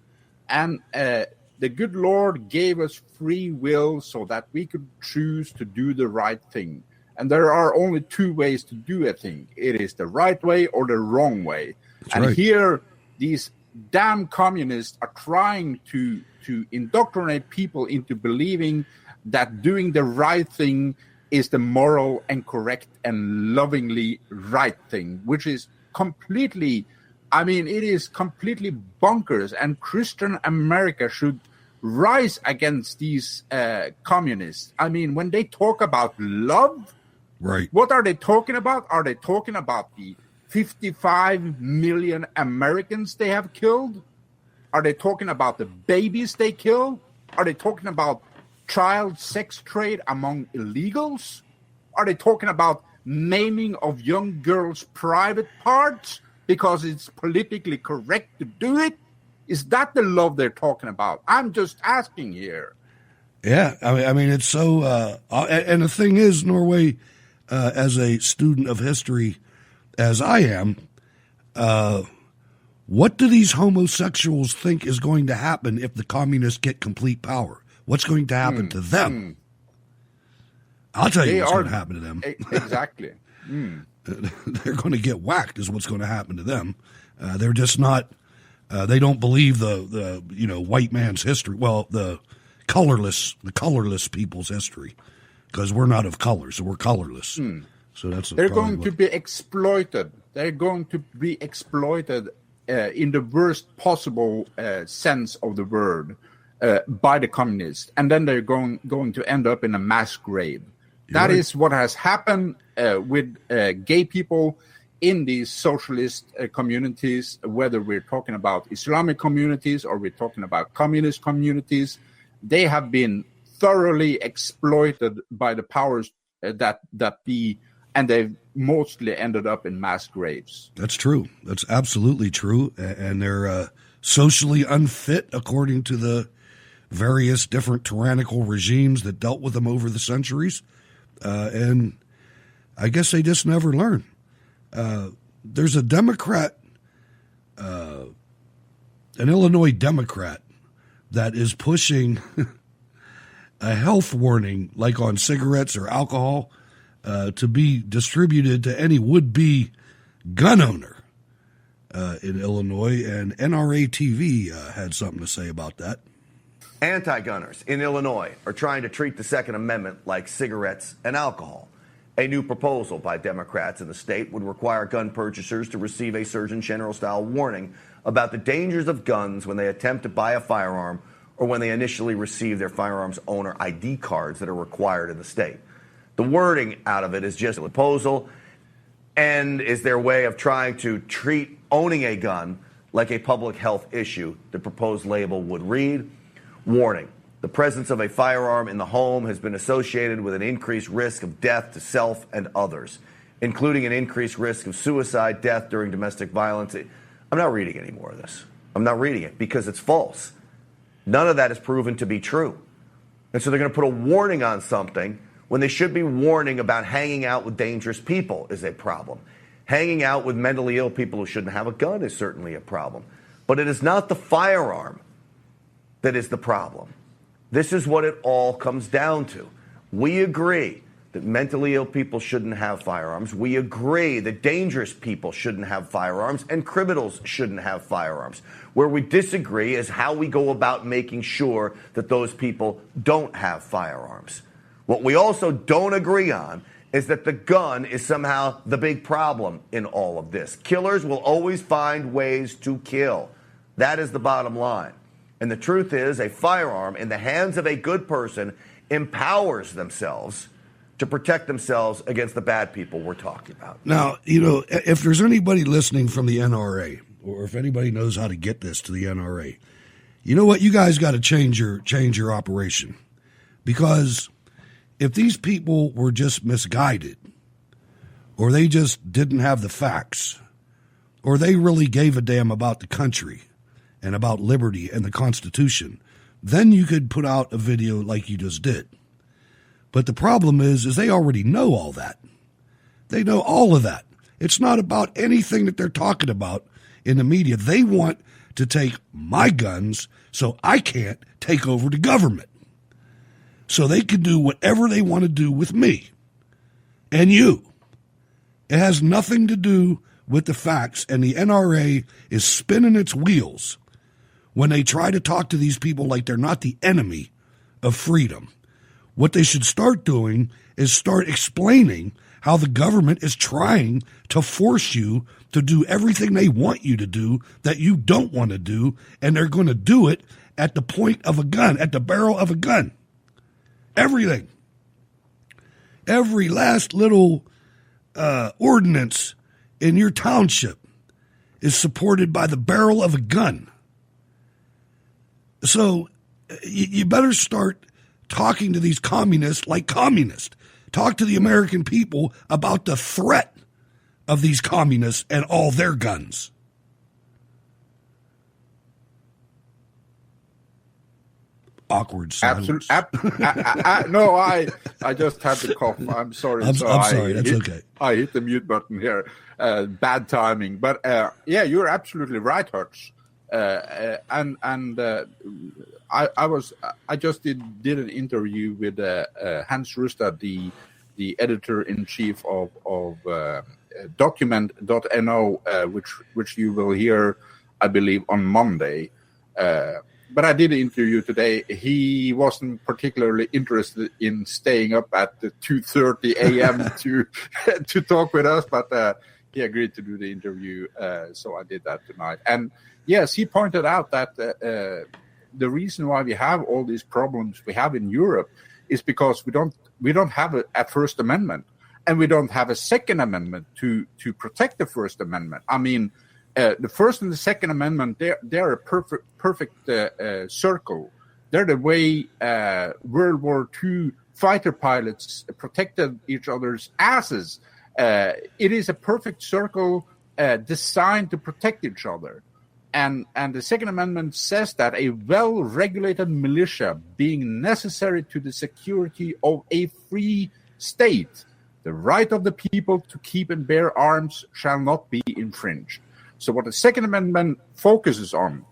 And the good Lord gave us free will so that we could choose to do the right thing. And there are only two ways to do a thing. It is the right way or the wrong way. That's and right. here, these damn communists are trying to indoctrinate people into believing that doing the right thing is the moral and correct and lovingly right thing, which is completely, it is completely bonkers. And Christian America should rise against these communists. When they talk about love, right? What are they talking about? Are they talking about the 55 million Americans they have killed? Are they talking about the babies they kill? Are they talking about child sex trade among illegals? Are they talking about maiming of young girls' private parts because it's politically correct to do it? Is that the love they're talking about? I'm just asking here. Yeah, it's so. And the thing is, Norway, as a student of history, as I am, what do these homosexuals think is going to happen if the communists get complete power? What's going to happen to them? I'll tell you what's going to happen to them. Exactly. They're going to get whacked is what's going to happen to them. They're just not, they don't believe the white man's history. Well, the colorless people's history, because we're not of color, so we're colorless. So they're going to be exploited. They're going to be exploited in the worst possible sense of the word by the communists, and then they're going to end up in a mass grave. That is what has happened with gay people in these socialist communities, whether we're talking about Islamic communities or we're talking about communist communities. They have been thoroughly exploited by the powers that be, and they've mostly ended up in mass graves. That's true. That's absolutely true. And they're socially unfit according to the various different tyrannical regimes that dealt with them over the centuries. And I guess they just never learn. There's a Democrat, an Illinois Democrat, that is pushing a health warning, like on cigarettes or alcohol, to be distributed to any would-be gun owner in Illinois. And NRA TV had something to say about that. Anti-gunners in Illinois are trying to treat the Second Amendment like cigarettes and alcohol. A new proposal by Democrats in the state would require gun purchasers to receive a Surgeon General-style warning about the dangers of guns when they attempt to buy a firearm or when they initially receive their firearms owner ID cards that are required in the state. The wording out of it is just a proposal and is their way of trying to treat owning a gun like a public health issue. The proposed label would read, warning, the presence of a firearm in the home has been associated with an increased risk of death to self and others, including an increased risk of suicide, death during domestic violence. I'm not reading any more of this. I'm not reading it because it's false. None of that is proven to be true. And so they're going to put a warning on something when they should be warning about hanging out with dangerous people is a problem. Hanging out with mentally ill people who shouldn't have a gun is certainly a problem. But it is not the firearm that is the problem. This is what it all comes down to. We agree that mentally ill people shouldn't have firearms. We agree that dangerous people shouldn't have firearms and criminals shouldn't have firearms. Where we disagree is how we go about making sure that those people don't have firearms. What we also don't agree on is that the gun is somehow the big problem in all of this. Killers will always find ways to kill. That is the bottom line. And the truth is, a firearm in the hands of a good person empowers themselves to protect themselves against the bad people we're talking about. Now, you know, if there's anybody listening from the NRA or if anybody knows how to get this to the NRA, you know what? You guys got to change your operation, because if these people were just misguided, or they just didn't have the facts, or they really gave a damn about the country and about liberty and the Constitution, then you could put out a video like you just did. But the problem is they already know all that. They know all of that. It's not about anything that they're talking about in the media. They want to take my guns so I can't take over the government. So they can do whatever they want to do with me and you. It has nothing to do with the facts, and the NRA is spinning its wheels when they try to talk to these people like they're not the enemy of freedom. What they should start doing is start explaining how the government is trying to force you to do everything they want you to do that you don't want to do, and they're going to do it at the point of a gun, at the barrel of a gun. Everything. Every last little ordinance in your township is supported by the barrel of a gun. So you better start talking to these communists like communists. Talk to the American people about the threat of these communists and all their guns. Awkward silence. No, I just had to cough. I'm sorry. I'm sorry. That's okay. I hit the mute button here. Bad timing. But yeah, you're absolutely right, Hertz. I just did an interview with Hans Rustad, the editor-in-chief of Document.no, which you will hear, I believe, on Monday. But I did an interview today. He wasn't particularly interested in staying up at 2:30 a.m. to talk with us, but he agreed to do the interview, so I did that tonight. And yes, he pointed out that the reason why we have all these problems we have in Europe is because we don't have a First Amendment, and we don't have a Second Amendment to protect the First Amendment. I mean, the First and the Second Amendment, they're a perfect circle. They're the way World War II fighter pilots protected each other's asses. It is a perfect circle designed to protect each other. And the Second Amendment says that a well-regulated militia being necessary to the security of a free state, the right of the people to keep and bear arms shall not be infringed. So what the Second Amendment focuses on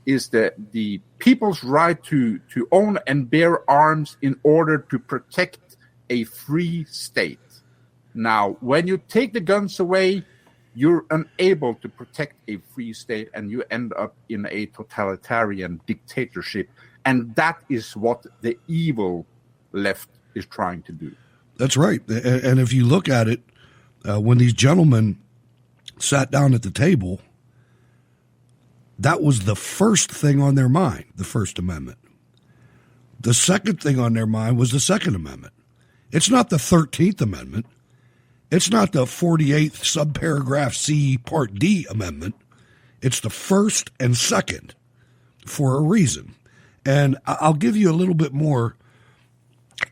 is the people's right to own and bear arms in order to protect a free state. Now, when you take the guns away, you're unable to protect a free state, and you end up in a totalitarian dictatorship. And that is what the evil left is trying to do. That's right. And if you look at it, when these gentlemen sat down at the table, that was the first thing on their mind, the First Amendment. The second thing on their mind was the Second Amendment. It's not the 13th Amendment. It's not the 48th subparagraph C Part D amendment. It's the first and second for a reason. And I'll give you a little bit more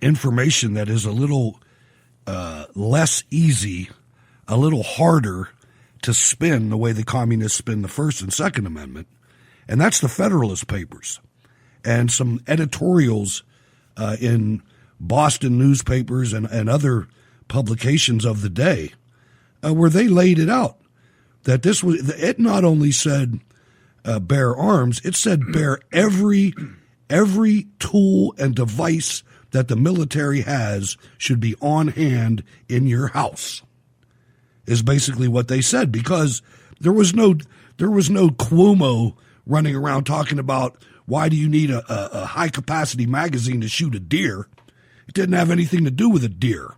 information that is a little less easy, a little harder to spin the way the communists spin the First and Second Amendment. And that's the Federalist Papers and some editorials in Boston newspapers and other publications of the day where they laid it out that it not only said bear arms, it said bear every tool and device that the military has should be on hand in your house, is basically what they said, because there was no Cuomo running around talking about why do you need a high capacity magazine to shoot a deer. It didn't have anything to do with a deer.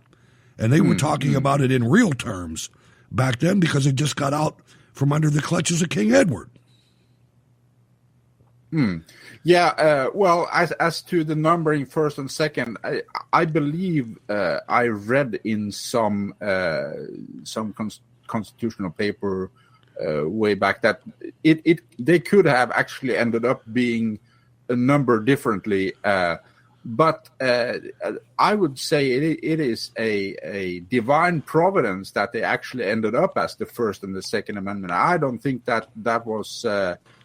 And they were talking about it in real terms back then because it just got out from under the clutches of King Edward. Yeah, well, as to the numbering first and second, I believe I read in some constitutional paper way back, that they could have actually ended up being numbered differently. But I would say it is a divine providence that they actually ended up as the First and the Second Amendment. I don't think that was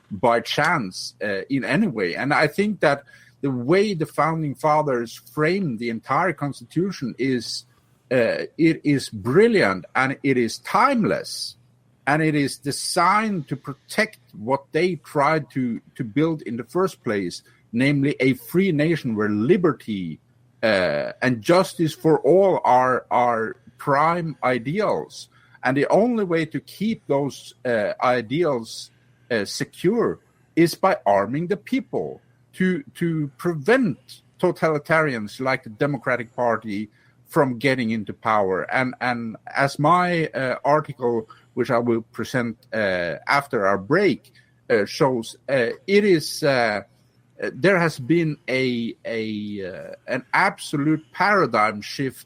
by chance in any way. And I think that the way the Founding Fathers framed the entire Constitution is it is brilliant, and it is timeless, and it is designed to protect what they tried to build in the first place, namely a free nation where liberty and justice for all are prime ideals. And the only way to keep those ideals secure is by arming the people to prevent totalitarians like the Democratic Party from getting into power. And as my article, which I will present after our break, shows, it is there has been an absolute paradigm shift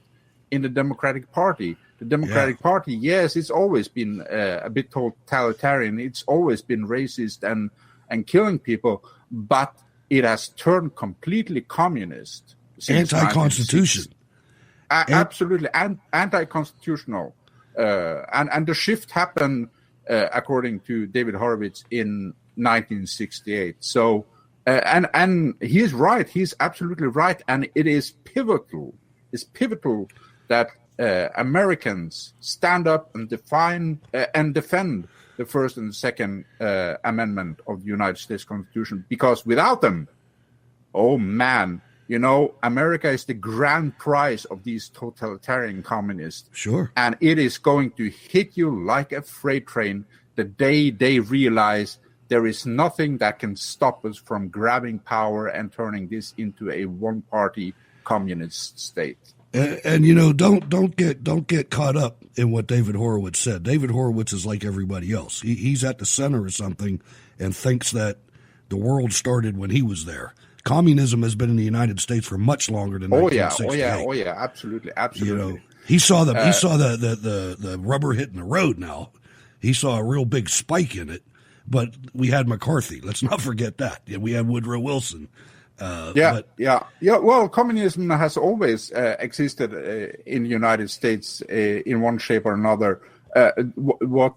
in the Democratic Party. The Democratic Party, yes, it's always been a bit totalitarian. It's always been racist and killing people, but it has turned completely communist. Anti-constitution. Absolutely, anti-constitutional. And the shift happened, according to David Horowitz, in 1968. So, and he is right. He's absolutely right. And it is pivotal. It's pivotal that Americans stand up and defend the First and the Second Amendment of the United States Constitution, because without them, oh man, America is the grand prize of these totalitarian communists. Sure. And it is going to hit you like a freight train the day they realize there is nothing that can stop us from grabbing power and turning this into a one-party communist state. And don't get caught up in what David Horowitz said. David Horowitz is like everybody else. He's at the center of something and thinks that the world started when he was there. Communism has been in the United States for much longer than 1968. Oh yeah, absolutely. He saw the rubber hitting the road. Now he saw a real big spike in it, but we had McCarthy. Let's not forget that. We had Woodrow Wilson. Well, communism has always existed in the United States in one shape or another. What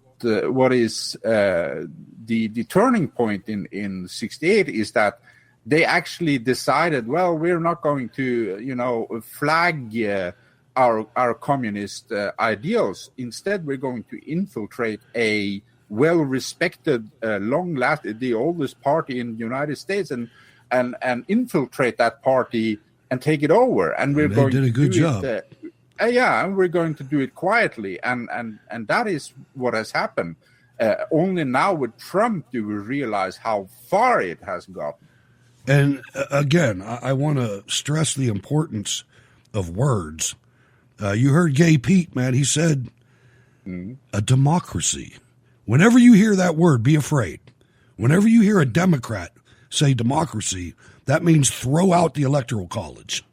is the turning point in '68 is that they actually decided, well, we're not going to, flag our communist ideals. Instead, we're going to infiltrate a well-respected, long-lasting, the oldest party in the United States, and infiltrate that party and take it over. And we're going did a good job. And we're going to do it quietly. And that is what has happened. Only now with Trump do we realize how far it has gotten. And again, I want to stress the importance of words. You heard Gay Pete, man. He said, a democracy. Whenever you hear that word, be afraid. Whenever you hear a Democrat say democracy, that means throw out the Electoral College.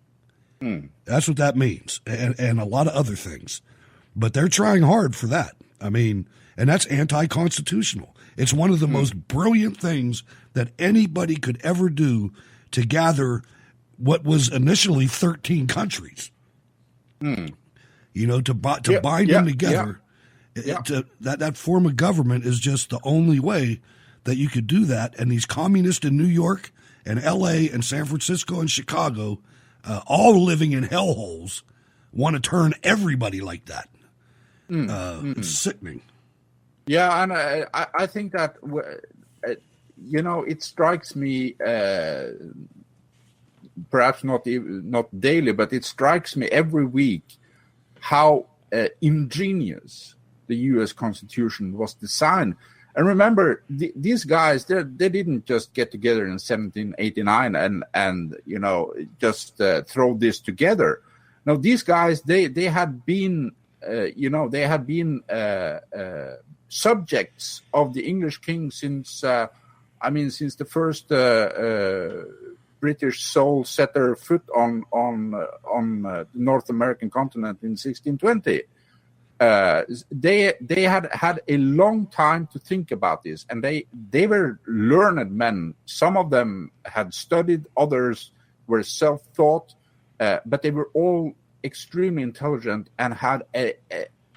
That's what that means, and a lot of other things. But they're trying hard for that. I mean, and that's anti-constitutional. It's one of the most brilliant things that anybody could ever do to gather what was initially 13 countries. To bind them together. That form of government is just the only way that you could do that. And these communists in New York and L.A. and San Francisco and Chicago, all living in hellholes, want to turn everybody like that. It's sickening. Yeah, and I think that, it strikes me, perhaps not daily, but it strikes me every week how ingenious the U.S. Constitution was designed. And remember, these guys, they didn't just get together in 1789 and just throw this together. No, these guys, they had been, subjects of the English king since the first British soul set their foot on the North American continent in 1620. they had a long time to think about this, and they were learned men. Some of them had studied, others were self-taught, but they were all extremely intelligent and had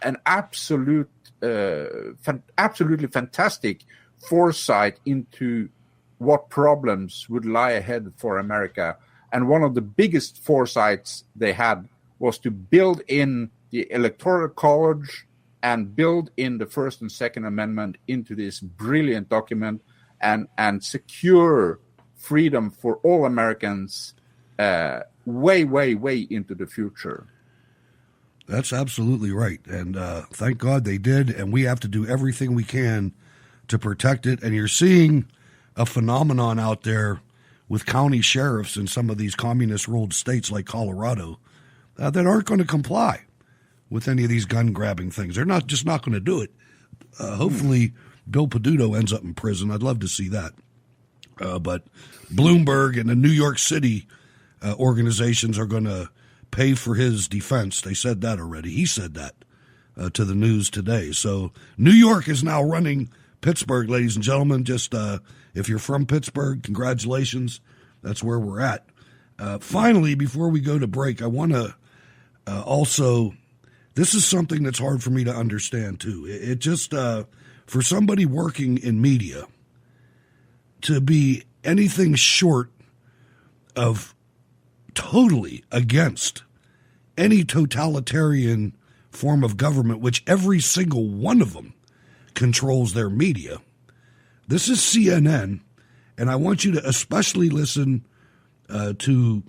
an absolutely fantastic foresight into what problems would lie ahead for America. And one of the biggest foresights they had was to build in the Electoral College and build in the First and Second Amendment into this brilliant document and secure freedom for all Americans way, way, way into the future. That's absolutely right. And thank God they did. And we have to do everything we can to protect it. And you're seeing a phenomenon out there with county sheriffs in some of these communist-ruled states like Colorado that aren't going to comply with any of these gun-grabbing things. They're not going to do it. Hopefully, Bill Peduto ends up in prison. I'd love to see that. But Bloomberg and the New York City organizations are going to pay for his defense. They said that already. He said that to the news today. So New York is now running Pittsburgh, ladies and gentlemen. Just if you're from Pittsburgh, congratulations. That's where we're at. Finally, before we go to break, I want to also, this is something that's hard for me to understand too. It just, for somebody working in media to be anything short of totally against any totalitarian form of government, which every single one of them controls their media. This is CNN, and I want you to especially listen to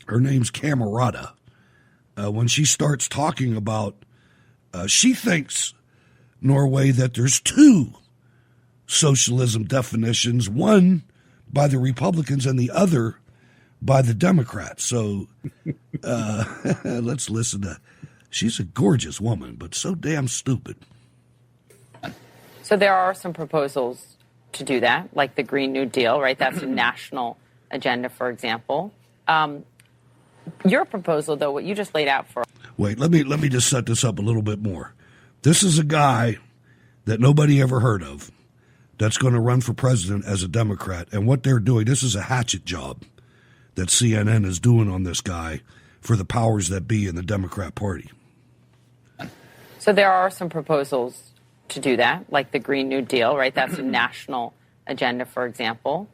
her name's Camerata when she starts talking about she thinks, Norway, that there's two socialism definitions, one by the Republicans and the other by the Democrats. So let's listen to. She's a gorgeous woman, but so damn stupid. So there are some proposals to do that, like the Green New Deal, right? That's a national agenda, for example. Your proposal, though, what you just laid out for. Wait, let me just set this up a little bit more. This is a guy that nobody ever heard of that's going to run for president as a Democrat. And what they're doing, this is a hatchet job that CNN is doing on this guy for the powers that be in the Democrat Party. So there are some proposals to do that, like the Green New Deal, right? That's a national agenda, for example.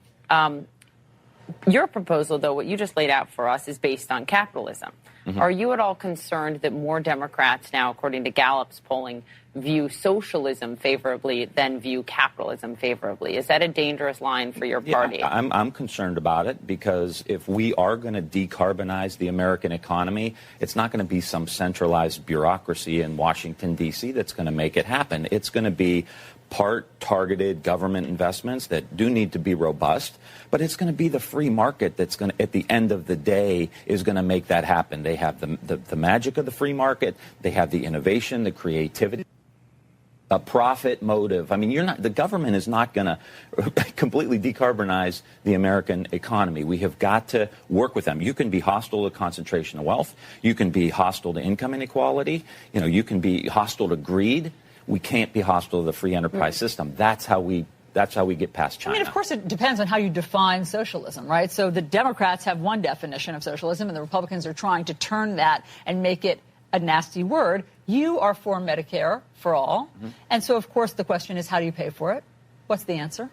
Your proposal, though, what you just laid out for us, is based on capitalism. Are you at all concerned that more Democrats now, according to Gallup's polling, view socialism favorably than view capitalism favorably? Is that a dangerous line for your party? Yeah, I'm concerned about it because if we are going to decarbonize the American economy, it's not going to be some centralized bureaucracy in Washington, D.C. that's going to make it happen. It's going to be part targeted government investments that do need to be robust, but it's going to be the free market that's going to, at the end of the day, is going to make that happen. They have the magic of the free market. They have the innovation, the creativity, a profit motive. I mean, the government is not going to completely decarbonize the American economy. We have got to work with them. You can be hostile to concentration of wealth. You can be hostile to income inequality. You can be hostile to greed. We can't be hostile to the free enterprise system. That's how we get past China. I mean, of course, it depends on how you define socialism, right? So the Democrats have one definition of socialism, and the Republicans are trying to turn that and make it a nasty word. You are for Medicare for all. And so, of course, the question is, how do you pay for it? What's the answer?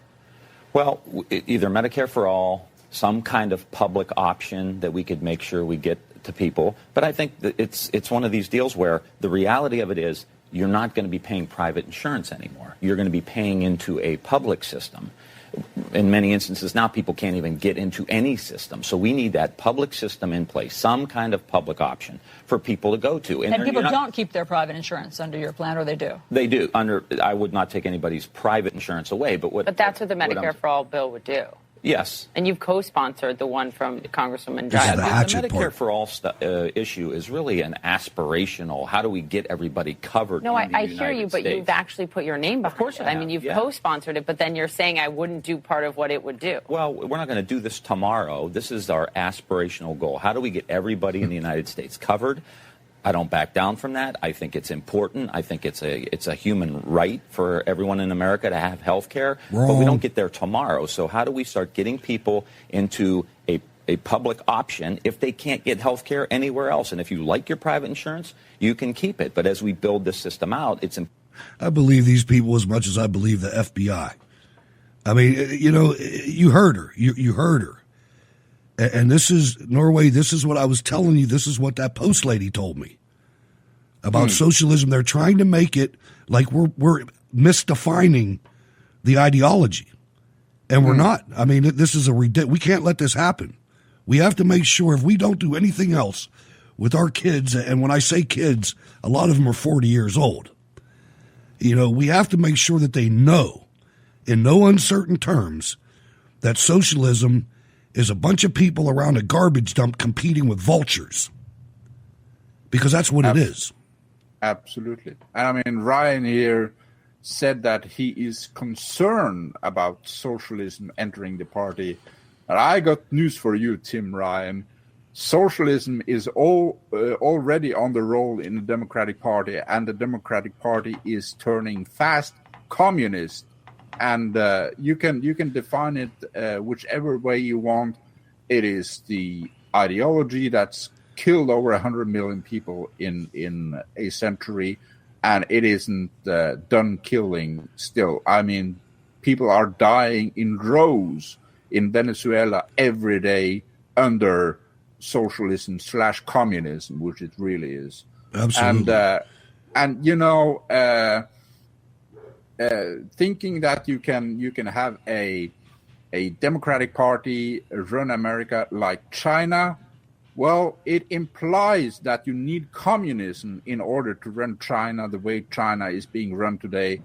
Well, either Medicare for all, some kind of public option that we could make sure we get to people. But I think that it's one of these deals where the reality of it is you're not going to be paying private insurance anymore. You're going to be paying into a public system. In many instances now, people can't even get into any system. So we need that public system in place, some kind of public option for people to go to. And people don't keep their private insurance under your plan, or they do? They do. I would not take anybody's private insurance away. But that's what the Medicare for All bill would do. Yes. And you've co-sponsored the one from Congresswoman Yeah, Giles. the Medicare for All issue is really an aspirational, how do we get everybody covered No, in the I hear you, but States? you've actually put your name behind it. Of course I mean, you've co-sponsored it, but then you're saying I wouldn't do part of what it would do. Well, we're not going to do this tomorrow. This is our aspirational goal. How do we get everybody in the United States covered? I don't back down from that. I think it's important. I think it's a human right for everyone in America to have health care. But we don't get there tomorrow. So how do we start getting people into a public option if they can't get health care anywhere else? And if you like your private insurance, you can keep it. But as we build this system out, it's important. I believe these people as much as I believe the FBI. I mean, you know, you heard her. You heard her. And this is, Norway, this is what I was telling you. This is what that Post lady told me about socialism. They're trying to make it like we're misdefining the ideology. And we're not. I mean, this is we can't let this happen. We have to make sure if we don't do anything else with our kids, and when I say kids, a lot of them are 40 years old. You know, we have to make sure that they know in no uncertain terms that socialism is a bunch of people around a garbage dump competing with vultures. Because that's what it is. Absolutely. And I mean, Ryan here said that he is concerned about socialism entering the party. And I got news for you, Tim Ryan. Socialism is already on the roll in the Democratic Party, and the Democratic Party is turning fast communist. And you can define it whichever way you want. It is the ideology that's killed over 100 million people in a century, and it isn't done killing still. I mean, people are dying in droves in Venezuela every day under socialism / communism, which it really is. Absolutely. And you know, thinking that you can have a Democratic Party run America like China, well, it implies that you need communism in order to run China the way China is being run today,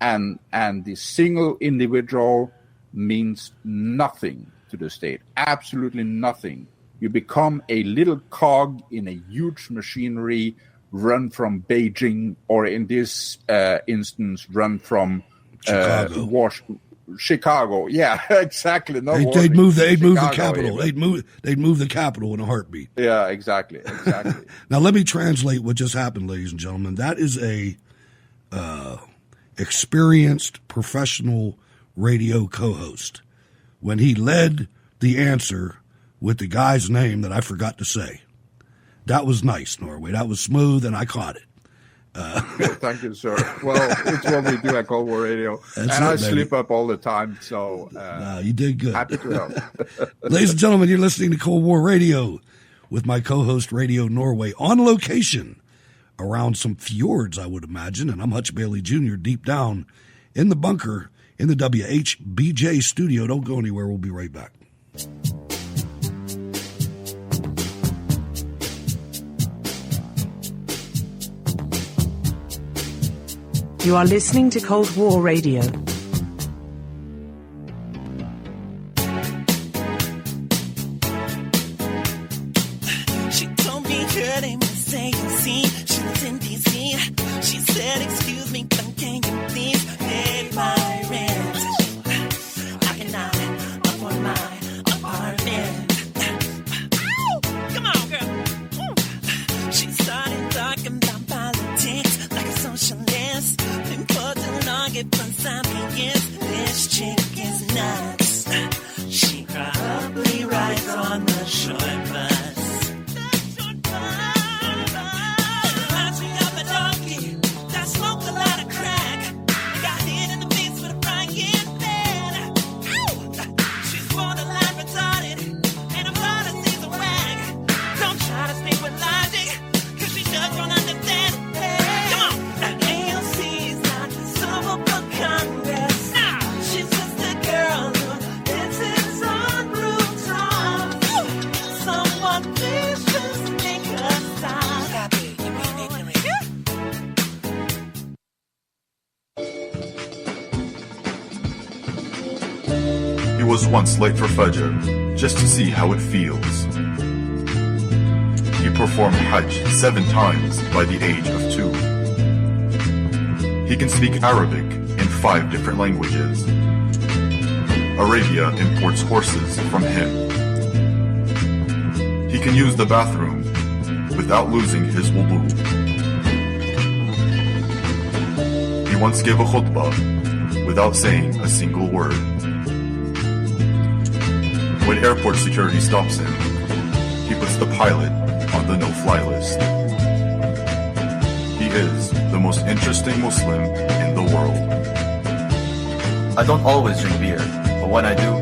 and the single individual means nothing to the state, absolutely nothing. You become a little cog in a huge machinery run from Beijing, or in this instance, run from Chicago. Yeah, exactly. They'd move the capital. They'd move the capital in a heartbeat. Yeah, exactly. Now let me translate what just happened, ladies and gentlemen. That is a experienced professional radio co-host when he led the answer with the guy's name that I forgot to say. That was nice, Norway. That was smooth, and I caught it. Thank you, sir. Well, it's what we do at Cold War Radio. I slip up all the time, so you did good. Happy to help. Ladies and gentlemen, you're listening to Cold War Radio with my co-host, Radio Norway, on location around some fjords, I would imagine, and I'm Hutch Bailey Jr. deep down in the bunker in the WHBJ studio. Don't go anywhere. We'll be right back. You are listening to Cold War Radio. She told me her name was Sandy. She was in D.C. She said, excuse me, but can you please pay my rent? I cannot afford my apartment. Ow! Come on, girl. She started talking about politics like a socialist. Been putting on it for some years. This chick is nuts. She probably rides on the short bus. He was once late for Fajr, just to see how it feels. He performed Hajj 7 times by the age of 2. He can speak Arabic in 5 different languages. Arabia imports horses from him. He can use the bathroom without losing his wudu. He once gave a khutbah without saying a single word. When airport security stops him, he puts the pilot on the no-fly list. He is the most interesting Muslim in the world. I don't always drink beer, but when I do,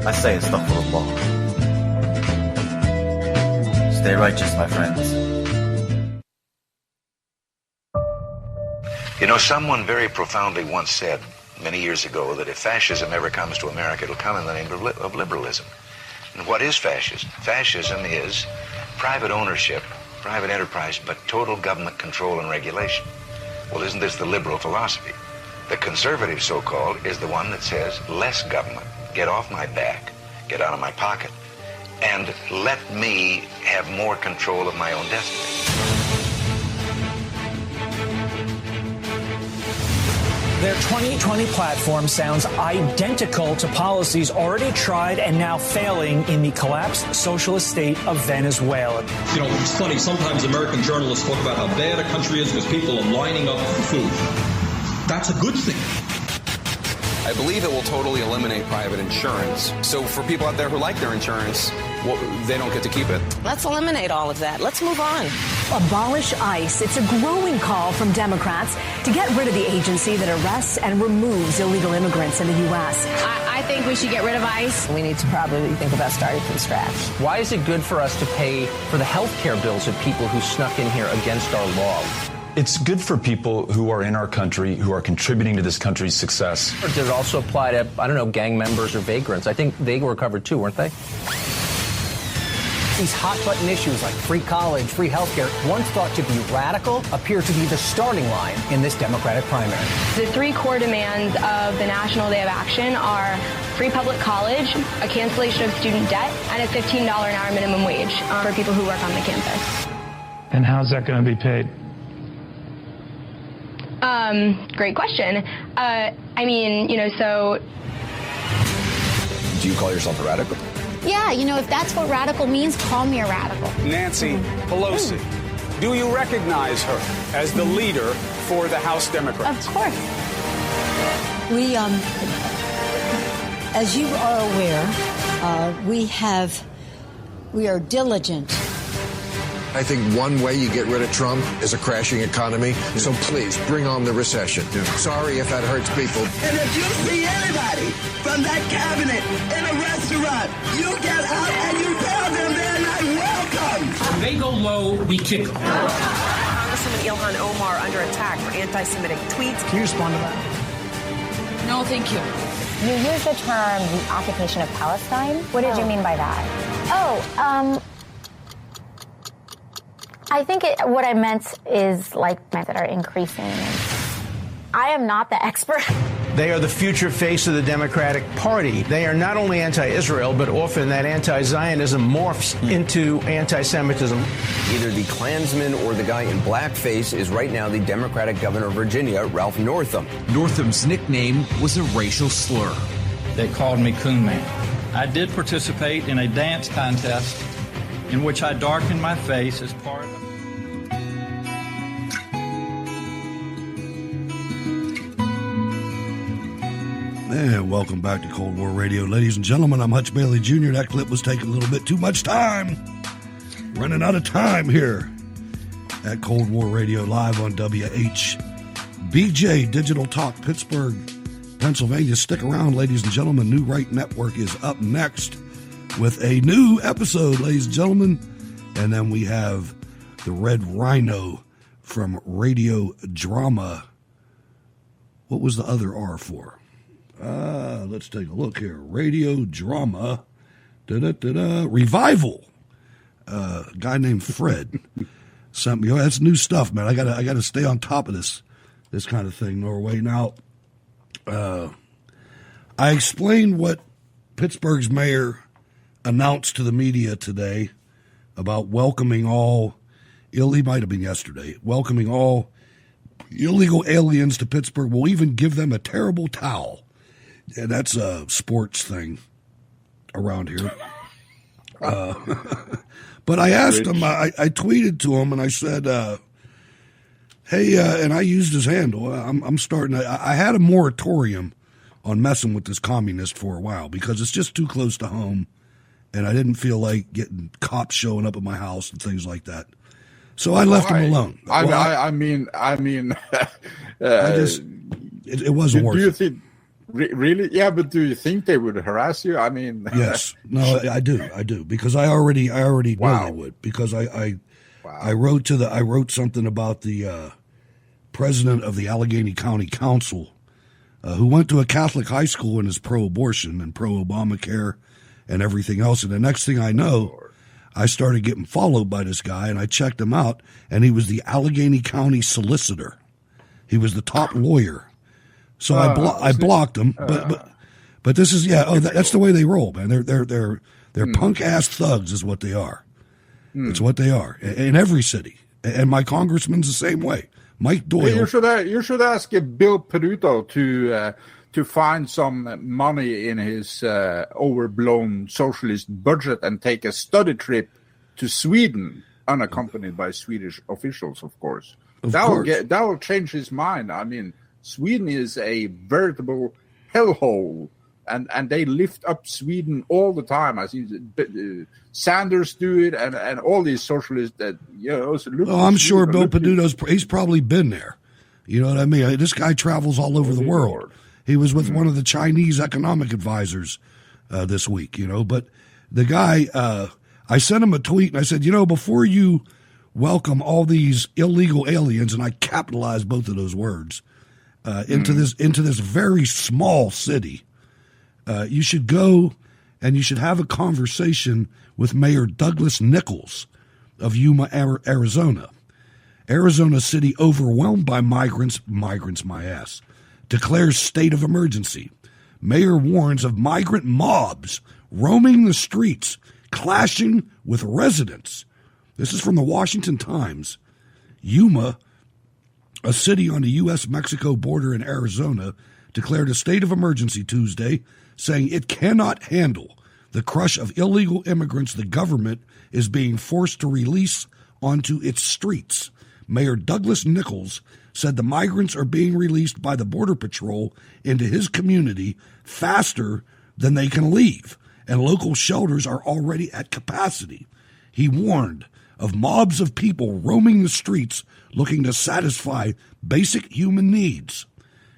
I say astaghfirullah. Stay righteous, my friends. You know, someone very profoundly once said many years ago that if fascism ever comes to America, it'll come in the name of liberalism. And what is fascism? Fascism is private ownership, private enterprise, but total government control and regulation. Well, isn't this the liberal philosophy? The conservative, so-called, is the one that says less government, get off my back, get out of my pocket, and let me have more control of my own destiny. Their 2020 platform sounds identical to policies already tried and now failing in the collapsed socialist state of Venezuela. You know, it's funny, sometimes American journalists talk about how bad a country is because people are lining up for food. That's a good thing. I believe it will totally eliminate private insurance. So for people out there who like their insurance, well, they don't get to keep it. Let's eliminate all of that. Let's move on. Abolish ICE. It's a growing call from Democrats to get rid of the agency that arrests and removes illegal immigrants in the U.S. I think we should get rid of ICE. We need to probably think about starting from scratch. Why is it good for us to pay for the health care bills of people who snuck in here against our law? It's good for people who are in our country, who are contributing to this country's success. Or does it also apply to, I don't know, gang members or vagrants? I think they were covered too, weren't they? These hot-button issues like free college, free healthcare, once thought to be radical, appear to be the starting line in this Democratic primary. The three core demands of the National Day of Action are free public college, a cancellation of student debt, and a $15 an hour minimum wage for people who work on the campus. And how's that going to be paid? Great question. I mean, you know, so... Do you call yourself a radical? Yeah, you know, if that's what radical means, call me a radical. Nancy Pelosi, do you recognize her as the leader for the House Democrats? Of course. We, as you are aware, we are diligent. I think one way you get rid of Trump is a crashing economy. So please, bring on the recession. Sorry if that hurts people. And if you see anybody from that cabinet in a restaurant, you get out and you tell them they're not welcome. When they go low, we kick them. Congresswoman Ilhan Omar under attack for anti-Semitic tweets. Can you respond to that? No, thank you. You used the term the occupation of Palestine. What did you mean by that? I think what I meant is like that are increasing. I am not the expert. They are the future face of the Democratic Party. They are not only anti-Israel, but often that anti-Zionism morphs into anti-Semitism. Either the Klansman or the guy in blackface is right now the Democratic governor of Virginia, Ralph Northam. Northam's nickname was a racial slur. They called me Coon Man. I did participate in a dance contest in which I darkened my face as part of... And welcome back to Cold War Radio. Ladies and gentlemen, I'm Hutch Bailey Jr. That clip was taking a little bit too much time. Running out of time here at Cold War Radio live on WHBJ Digital Talk, Pittsburgh, Pennsylvania. Stick around, ladies and gentlemen. New Right Network is up next with a new episode, ladies and gentlemen. And then we have the Red Rhino from Radio Drama. What was the other R for? Let's take a look here. Radio Drama. Revival. Guy named Fred sent me. Oh, that's new stuff, man. I gotta stay on top of this kind of thing, Norway. Now, I explained what Pittsburgh's mayor announced to the media today about welcoming all he might have been yesterday, welcoming all illegal aliens to Pittsburgh. We'll even give them a terrible towel. And that's a sports thing around here. But I asked him, I tweeted to him, and I said, hey, and I used his handle. I'm starting I had a moratorium on messing with this communist for a while because it's just too close to home, and I didn't feel like getting cops showing up at my house and things like that. So I left him alone. I mean, it wasn't worth it. Do you think, really? Yeah, but do you think they would harass you? I mean, yes, no, I do, because I already know they would, because I wrote something about the president of the Allegheny County Council, who went to a Catholic high school and is pro-abortion and pro-Obamacare and everything else. And the next thing I know, I started getting followed by this guy, and I checked him out, and he was the Allegheny County solicitor. He was the top lawyer. So I blocked him, but this is that's the way they roll, man. They're punk ass thugs, is what they are. It's what they are in every city, and my congressman's the same way. Mike Doyle. You should ask Bill Peduto to find some money in his overblown socialist budget and take a study trip to Sweden, unaccompanied by Swedish officials, of course. That will change his mind. I mean, Sweden is a veritable hellhole, and they lift up Sweden all the time. I see Sanders do it, and all these socialists that I'm sure Bill Peduto's he's probably been there. You know what I mean? This guy travels all over the world. He was with one of the Chinese economic advisors this week. But the guy, I sent him a tweet and I said, before you welcome all these illegal aliens, and I capitalized both of those words, into this very small city, you should go and you should have a conversation with Mayor Douglas Nichols of Yuma, Arizona. Arizona city overwhelmed by migrants my ass, declares state of emergency. Mayor warns of migrant mobs roaming the streets, clashing with residents. This is from the Washington Times. Yuma, a city on the U.S.-Mexico border in Arizona, declared a state of emergency Tuesday, saying it cannot handle the crush of illegal immigrants the government is being forced to release onto its streets. Mayor Douglas Nichols said the migrants are being released by the Border Patrol into his community faster than they can leave, and local shelters are already at capacity. He warned of mobs of people roaming the streets looking to satisfy basic human needs,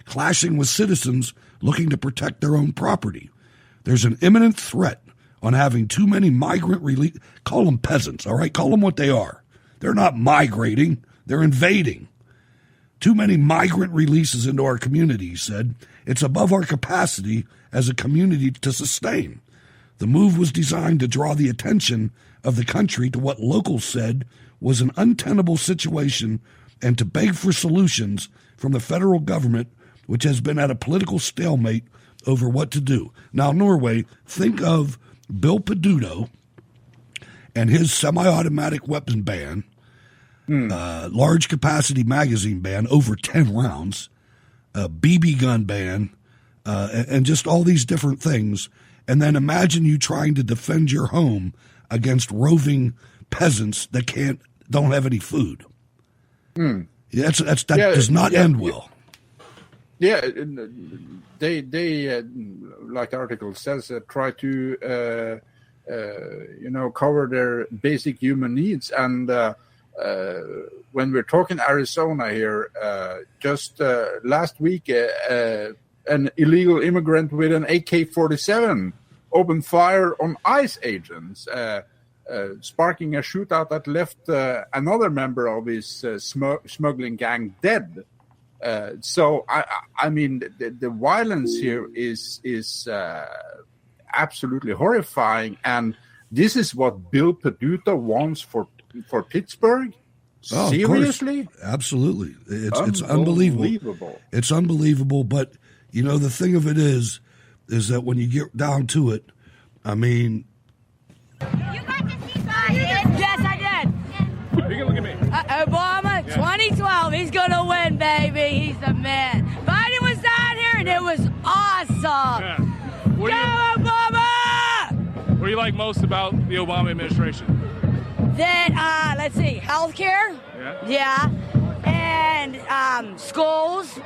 clashing with citizens looking to protect their own property. There's an imminent threat on having too many migrant release. Call them peasants, all right? Call them what they are. They're not migrating. They're invading. Too many migrant releases into our community, he said. It's above our capacity as a community to sustain. The move was designed to draw the attention of the country to what locals said was an untenable situation and to beg for solutions from the federal government, which has been at a political stalemate over what to do. Now, Norway, think of Bill Peduto and his semi-automatic weapon ban, large capacity magazine ban, over 10 rounds, BB gun ban, and just all these different things. And then imagine you trying to defend your home against roving peasants that don't have any food. That does not end well. Yeah, they like the article says, try to cover their basic human needs. And when we're talking Arizona here, just last week, an illegal immigrant with an AK-47 opened fire on ICE agents, sparking a shootout that left another member of his smuggling gang dead. So I mean, the violence here is absolutely horrifying, and this is what Bill Peduto wants for Pittsburgh. Oh, seriously? Absolutely, it's unbelievable. It's unbelievable, but the thing of it is that when you get down to it, I mean. You got to see Biden? Yes, I did. You can look at me. Obama, 2012, he's going to win, baby. He's the man. Biden was down here, and it was awesome. Yeah. Go, Obama! What do you like most about the Obama administration? Then, let's see, healthcare. Yeah. And schools.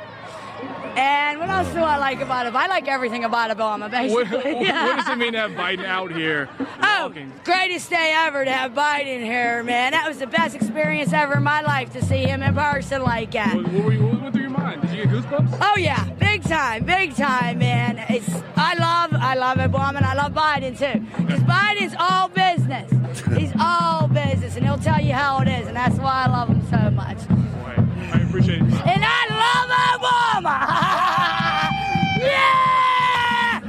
And what else do I like about it? I like everything about Obama, basically. What does it mean to have Biden out here walking? Greatest day ever to have Biden here, man. That was the best experience ever in my life to see him in person like that. What went through your mind? Did you get goosebumps? Oh, yeah. Big time, man. I love Obama, and I love Biden, too. Because Biden's all business. He's all business, and he'll tell you how it is, and that's why I love him so much. I appreciate it. And I love Obama! Yeah!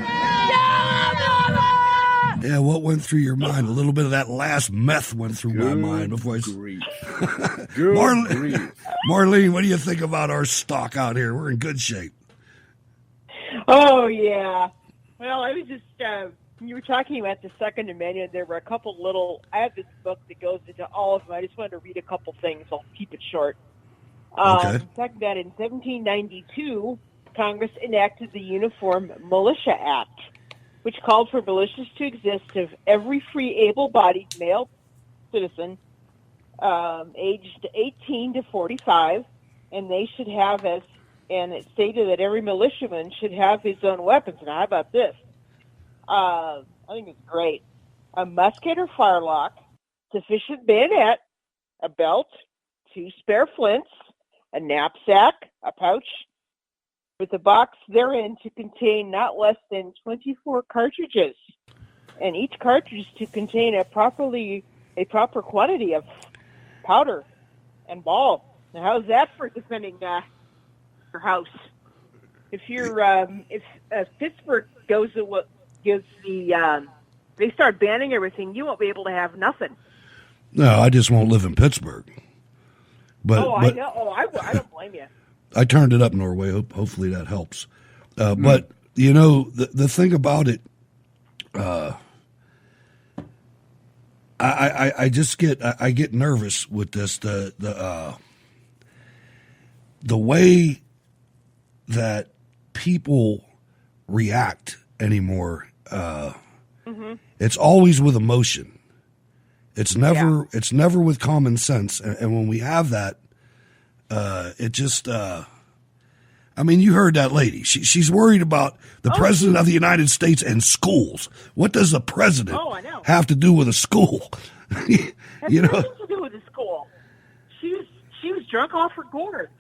Go Obama! Yeah, what went through your mind? A little bit of that last meth went through my mind before I... Marlene, what do you think about our stock out here? We're in good shape. Oh, yeah. Well, I was just... you were talking about the Second Amendment. There were a couple little... I have this book that goes into all of them. I just wanted to read a couple things. I'll keep it short. Okay. Talking about in 1792, Congress enacted the Uniform Militia Act, which called for militias to exist of every free, able-bodied male citizen aged 18 to 45, and they should have and it stated that every militiaman should have his own weapons. Now, how about this? I think it's great. A musket or firelock, sufficient bayonet, a belt, 2 spare flints, a knapsack, a pouch, with a box therein to contain not less than 24 cartridges, and each cartridge to contain a proper quantity of powder and ball. Now, how's that for defending your house? If Pittsburgh gives they start banning everything, you won't be able to have nothing. No, I just won't live in Pittsburgh. But I know. I don't blame you. I turned it up, Norway. Hopefully that helps. But you know, the thing about it, I just get nervous with this. The way that people react anymore, it's always with emotion. It's never with common sense. And when we have that, it just, I mean, you heard that lady. She's worried about the president of the United States and schools. What does the president have to do with a school? You know, nothing to do with the school. She was drunk off her gourds.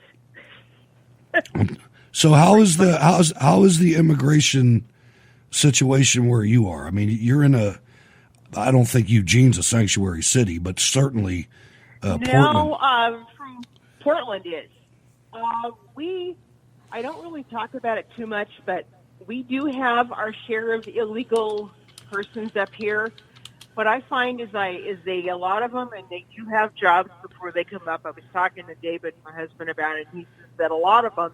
So how is the immigration situation where you are? I mean, you're in I don't think Eugene's a sanctuary city, but certainly Portland. No, from Portland is. I don't really talk about it too much, but we do have our share of illegal persons up here. What I find is a lot of them, and they do have jobs before they come up. I was talking to David, my husband, about it, and he says that a lot of them,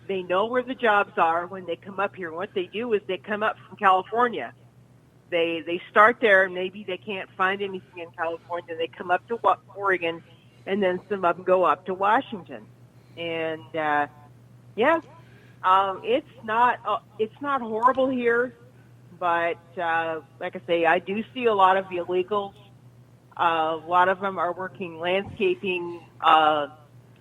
they know where the jobs are when they come up here. What they do is they come up from California. They start there, and maybe they can't find anything in California. They come up to Oregon, and then some of them go up to Washington. And it's not horrible here, but like I say, I do see a lot of illegals. A lot of them are working landscaping.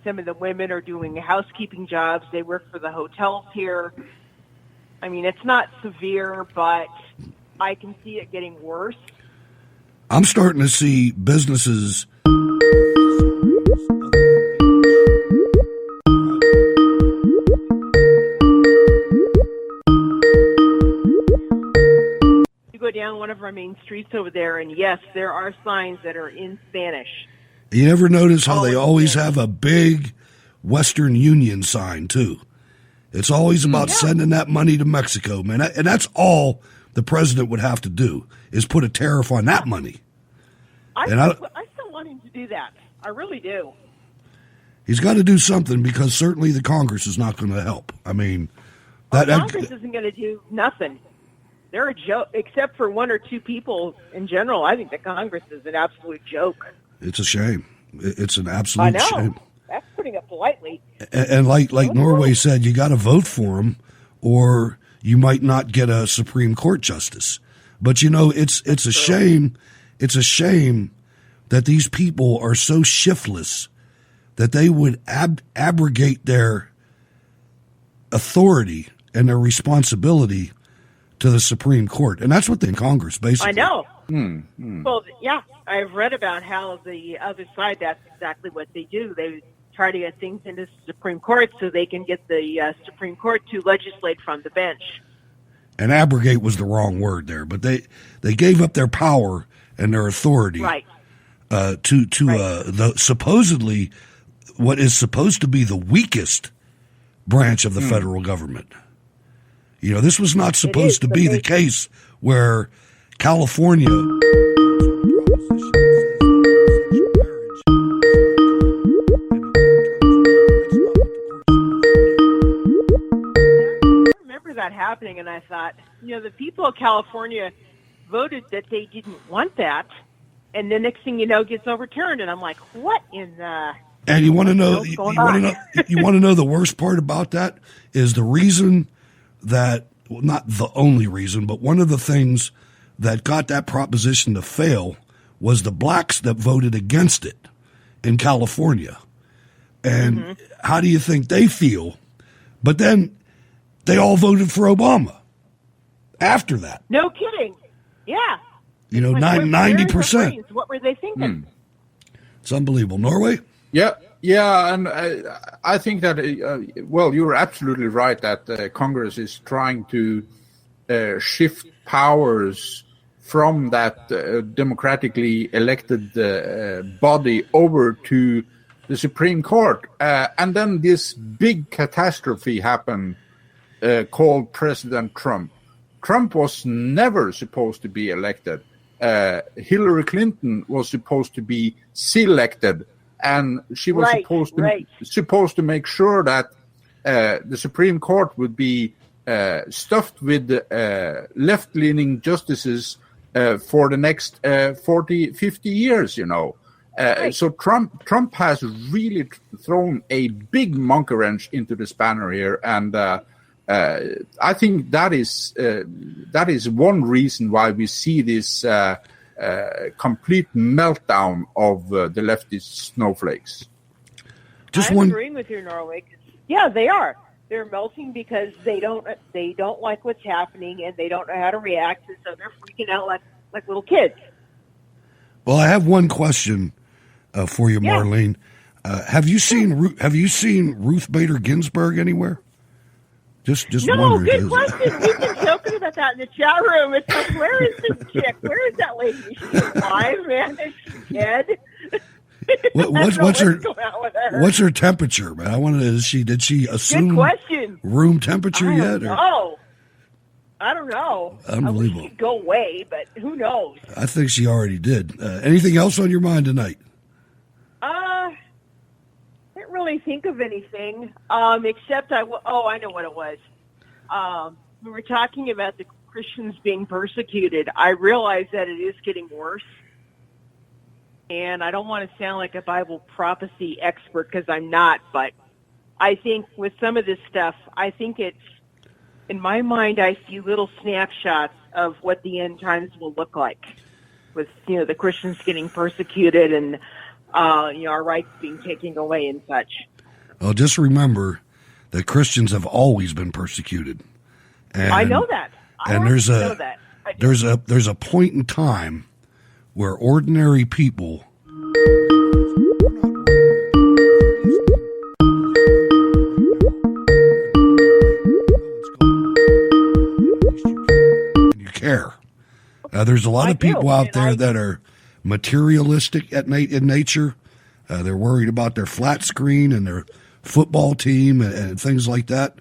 Some of the women are doing housekeeping jobs. They work for the hotels here. I mean, it's not severe, but I can see it getting worse. I'm starting to see businesses. You go down one of our main streets over there, and yes, there are signs that are in Spanish. You ever notice how they always have a big Western Union sign, too? It's always about sending that money to Mexico, man. And that's all the president would have to do, is put a tariff on that money. I still want him to do that. I really do. He's got to do something, because certainly the Congress is not going to help. I mean, Congress isn't going to do nothing. They're a joke, except for one or two people in general. I think the Congress is an absolute joke. It's a shame. It's an absolute shame. That's putting it politely. And like Norway said, you got to vote for them, or you might not get a Supreme Court justice. But you know, it's a shame. It's a shame that these people are so shiftless that they would abrogate their authority and their responsibility to the Supreme Court. And that's what they in Congress, basically. I know. Well, yeah, I've read about how the other side, that's exactly what they do. They try to get things into the Supreme Court so they can get the Supreme Court to legislate from the bench. And abrogate was the wrong word there, but they gave up their power and their authority right. To the supposedly what is supposed to be the weakest branch of the federal government. You know, this was not supposed to be the case where California. I remember that happening, and I thought, the people of California voted that they didn't want that, and the next thing you know, gets overturned, and I'm like, what in the? And you want to know? You want to know the worst part about that is the reason that, well, not the only reason, but one of the things that got that proposition to fail was the blacks that voted against it in California. And how do you think they feel? But then they all voted for Obama after that. No kidding. Yeah. 90%. What were they thinking? It's unbelievable. Norway? Yeah, and I think that, you're absolutely right that Congress is trying to shift powers from that democratically elected body over to the Supreme Court. And then this big catastrophe happened called President Trump. Trump was never supposed to be elected. Hillary Clinton was supposed to be selected. And she was supposed to make sure that the Supreme Court would be stuffed with left-leaning justices for the next 40, 50 years, So Trump has really thrown a big monkey wrench into the spanner here, and I think that is one reason why we see this complete meltdown of the leftist snowflakes. I'm agreeing with you, Norway. Yeah, they are. They're melting because they don't like what's happening and they don't know how to react, and so they're freaking out like little kids. Well, I have one question for you, Marlene. Have you seen Ruth Bader Ginsburg anywhere? Just no, wondering. Good question. We've been joking about that in the chat room. It's like, where is this chick? Where is that lady? Is she alive, man? Is she dead? What's her temperature, man? I wanted to. Did she assume room temperature yet? I don't know. Unbelievable. I wish she'd go away, but who knows? I think she already did. Anything else on your mind tonight? Didn't really think of anything, except I know what it was. We were talking about the Christians being persecuted. I realize that it is getting worse. And I don't want to sound like a Bible prophecy expert because I'm not, but I think with some of this stuff, I think it's, in my mind, I see little snapshots of what the end times will look like with, the Christians getting persecuted and, our rights being taken away and such. Well, just remember that Christians have always been persecuted. And, I know that. There's a point in time where ordinary people care. There's a lot of people out there that are materialistic in nature. They're worried about their flat screen and their football team and things like that.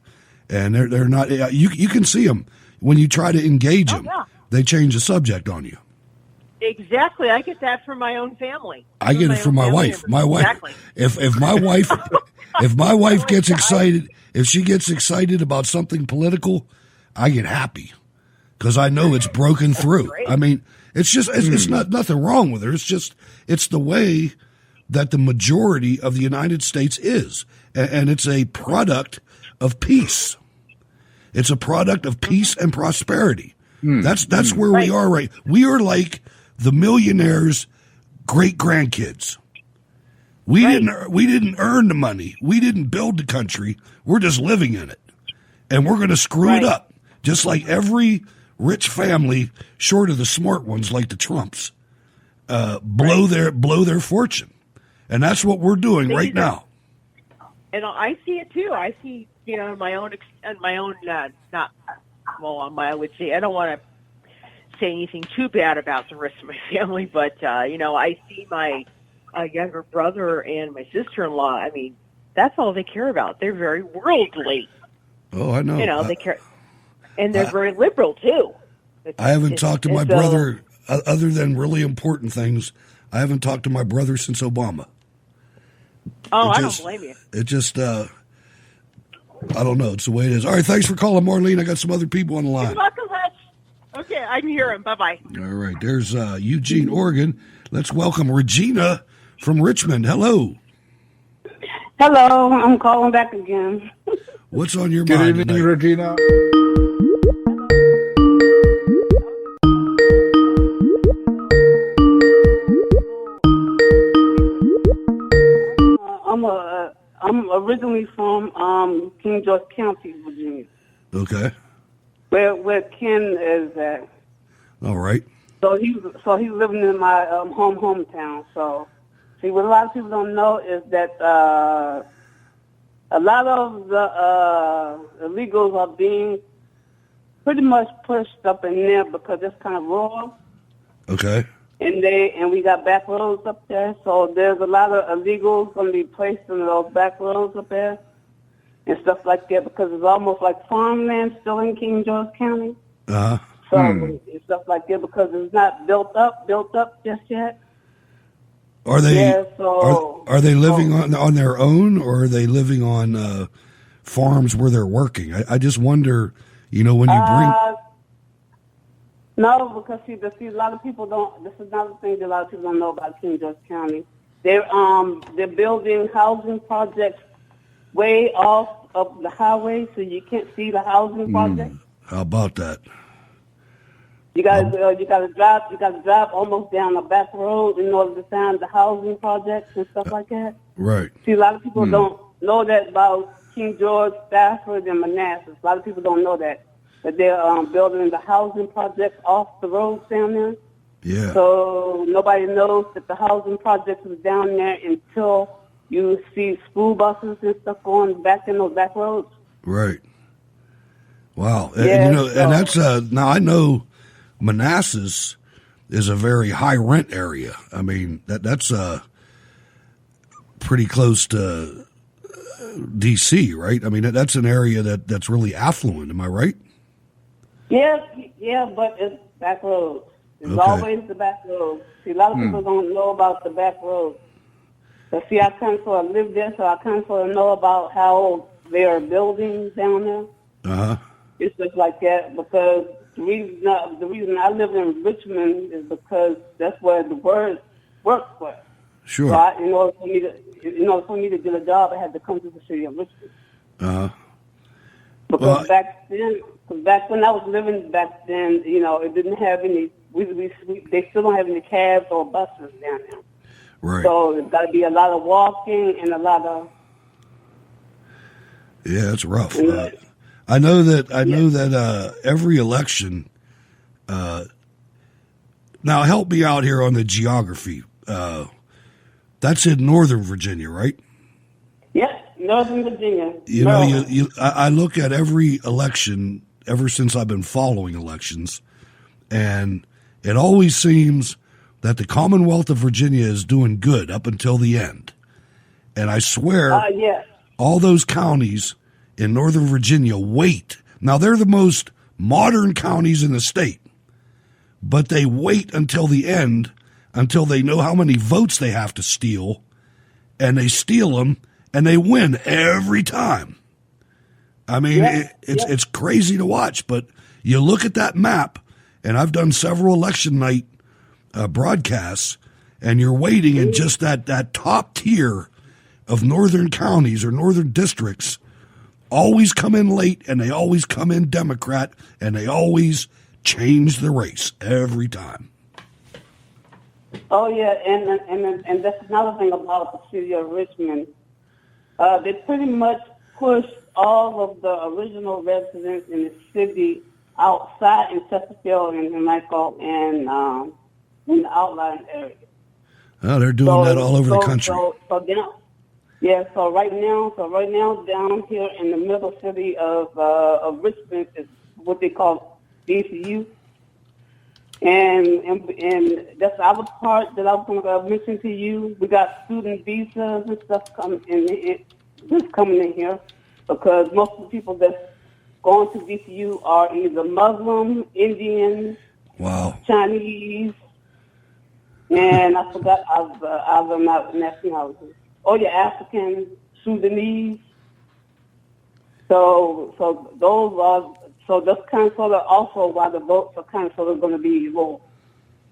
And they're not. You can see them when you try to engage them. Yeah. They change the subject on you. Exactly. I get that from my own family. I get it from my wife. My wife. Exactly. If my wife if my wife gets excited, if she gets excited about something political, I get happy because I know it's broken through. I mean, it's just it's not nothing wrong with her. It's the way that the majority of the United States is, and it's a product of peace. It's a product of peace and prosperity. That's where we are, right? We are like the millionaires great grandkids. We didn't earn the money. We didn't build the country. We're just living in it, and we're going to screw it up, just like every rich family, short of the smart ones like the Trumps, blow their fortune, and that's what we're doing right now. And I see it too. I see, my own, I would say, I don't want to say anything too bad about the rest of my family, but, I see my younger brother and my sister-in-law. I mean, that's all they care about. They're very worldly. Oh, I know. They care, and they're very liberal too. I haven't talked to my brother, other than really important things. I haven't talked to my brother since Obama. Oh, I don't blame you. It just, I don't know. It's the way it is. All right, thanks for calling, Marlene. I got some other people on the line. You're welcome, Hutch. Okay, I can hear him. Bye-bye. All right, there's Eugene, Oregon. Let's welcome Regina from Richmond. Hello. Hello, I'm calling back again. What's on your Good mind evening, tonight? Regina. I'm originally from King George County, Virginia. Okay. Where Ken is at. All right. So he's living in my hometown. So, see, what a lot of people don't know is that a lot of the illegals are being pretty much pushed up in there because it's kind of rural. Okay. And we got back roads up there, so there's a lot of illegals going to be placed in those back roads up there and stuff like that because it's almost like farmland still in King George County. Uh-huh. So and stuff like that because it's not built up just yet. Are they so, are they living on their own, or are they living on farms where they're working? I just wonder, when you bring. No, because see, a lot of people don't. This is another thing that a lot of people don't know about King George County. They're building housing projects way off of the highway, so you can't see the housing projects. How about that? You got to drive almost down a back road in order to find the housing projects and stuff like that. Right. See, a lot of people don't know that about King George, Stafford, and Manassas. A lot of people don't know that they're building the housing projects off the roads down there. Yeah. So nobody knows that the housing projects is down there until you see school buses and stuff going back in those back roads. Right. Wow. Yeah, and that's now I know Manassas is a very high rent area. I mean that's pretty close to D.C., right? I mean that's an area that's really affluent. Am I right? Yeah, but it's back roads. It's always the back roads. See, a lot of people don't know about the back roads. But see, I kind of sort of live there, so I kind of sort of know about how they are building down there. Uh-huh. It's just like that because the reason I live in Richmond is because that's where the word works for. Sure. So in order for me to get a job, I had to come to the city of Richmond. Uh-huh. Because back when I was living back then, it didn't have any. They still don't have any cabs or buses down there. Right. So there's got to be a lot of walking and a lot of. Yeah, it's rough. I know that every election. Now help me out here on the geography. That's in Northern Virginia, right? Yes, Northern Virginia. I look at every election ever since I've been following elections, and it always seems that the Commonwealth of Virginia is doing good up until the end. And I swear, all those counties in Northern Virginia wait. Now, they're the most modern counties in the state, but they wait until the end, until they know how many votes they have to steal, and they steal them, and they win every time. I mean, it's crazy to watch, but you look at that map, and I've done several election night broadcasts, and you're waiting in just that top tier of northern counties or northern districts always come in late, and they always come in Democrat, and they always change the race every time. Oh yeah, and that's another thing about the city of Richmond. They pretty much pushed all of the original residents in the city outside in Chesterfield and Michael and in the outlying area. Oh, they're doing that all over the country. So right now down here in the middle city of Richmond is what they call DCU. And that's the other part that I was going to mention to you. We got student visas and stuff coming in here because most of the people that's going to VCU are either Muslim, Indian, Chinese, and I forgot other nationalities. Oh, yeah, African, Sudanese. So that's kind of sort of also why the votes are kind of sort of going to be a little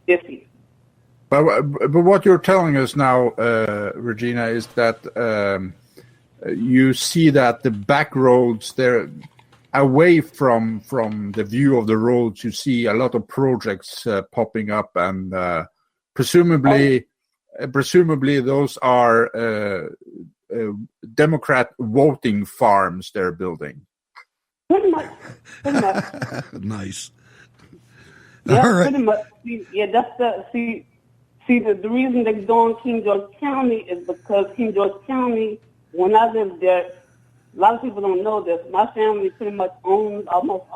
iffy. But what you're telling us now, Regina, is that you see that the back roads, they're away from the view of the roads. You see a lot of projects popping up, and presumably those are Democrat voting farms they're building. Pretty much. Nice. Yeah, all right. Pretty much. The reason they're doing King George County is because King George County, when I lived there, a lot of people don't know this. My family pretty much owned almost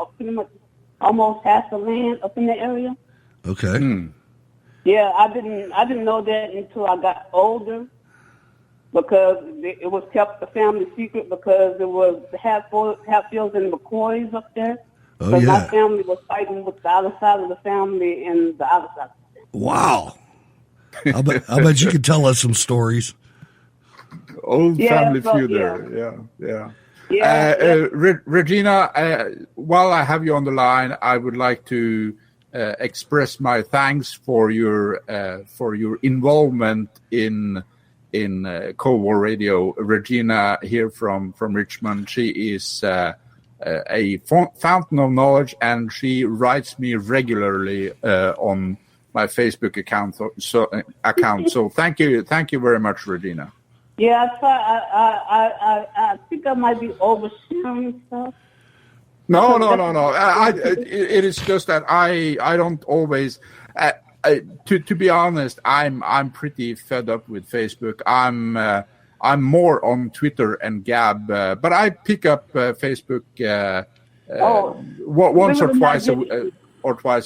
half the land up in the area. Okay. Yeah, I didn't know that until I got older, because it was kept a family secret because it was Hatfields and McCoys up there. Oh, so yeah. My family was fighting with the other side of the family and the other side. Wow. I bet you could tell us some stories. Old family feud there. Yeah. Regina, while I have you on the line, I would like to express my thanks for your involvement in CWR Radio. Regina here from Richmond. She is a fountain of knowledge, and she writes me regularly on my Facebook account. So thank you very much, Regina. Yeah, I think I might be oversharing stuff. No. It is just that I don't always. To be honest, I'm pretty fed up with Facebook. I'm more on Twitter and Gab, but I pick up Facebook once or twice a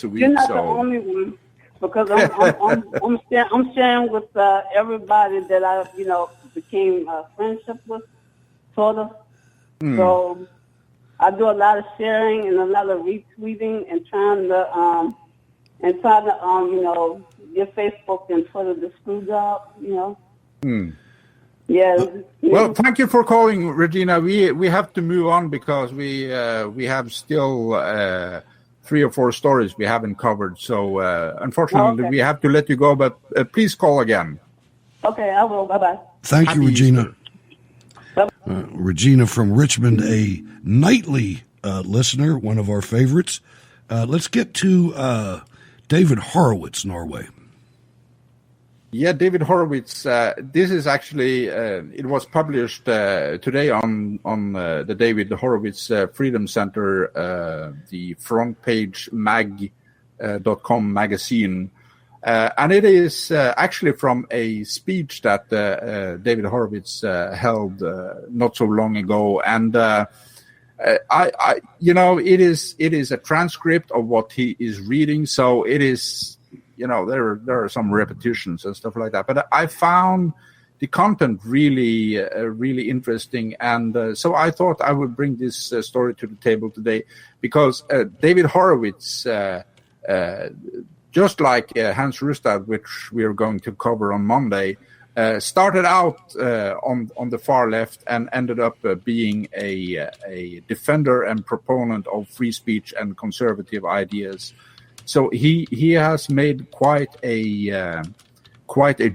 week. You're not the only one, because I'm sharing with everybody that I became friendship with, sort of. So I do a lot of sharing and a lot of retweeting and trying to give Facebook and Twitter the screw job, Yeah. Well, thank you for calling, Regina. We have to move on because we have still 3 or 4 stories we haven't covered. So unfortunately, we have to let you go. But please call again. Okay, I will. Bye-bye. Thank you, Regina. Regina from Richmond, a nightly listener, one of our favorites. Let's get to David Horowitz, Norway. Yeah, David Horowitz. This is actually it was published today on the David Horowitz Freedom Center, the front page mag.com magazine, and it is actually from a speech that David Horowitz held not so long ago, and it is a transcript of what he is reading, so it is. There are some repetitions and stuff like that, but I found the content really, really interesting, and so I thought I would bring this story to the table today because David Horowitz, just like Hans Rustad, which we are going to cover on Monday, started out on the far left and ended up being a defender and proponent of free speech and conservative ideas. So he has made quite a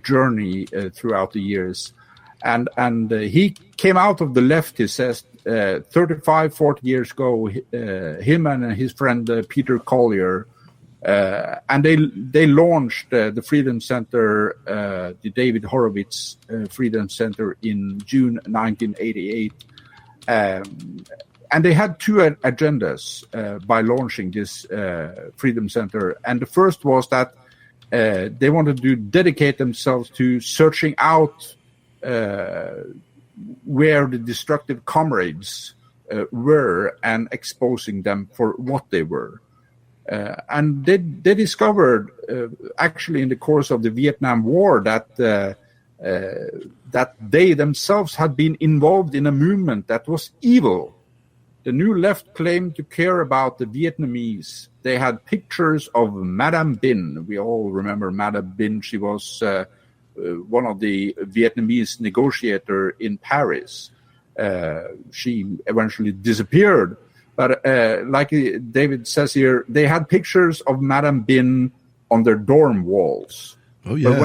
journey throughout the years, and he came out of the left. He says 35, 40 years ago, him and his friend Peter Collier And they launched the Freedom Center, the David Horowitz Freedom Center in June 1988. And they had two agendas by launching this Freedom Center. And the first was that they wanted to dedicate themselves to searching out where the destructive comrades were and exposing them for what they were. And they discovered, actually in the course of the Vietnam War, that they themselves had been involved in a movement that was evil. The New Left claimed to care about the Vietnamese. They had pictures of Madame Binh. We all remember Madame Binh. She was one of the Vietnamese negotiators in Paris. She eventually disappeared. But like David says here, they had pictures of Madame Binh on their dorm walls. Oh, yeah. But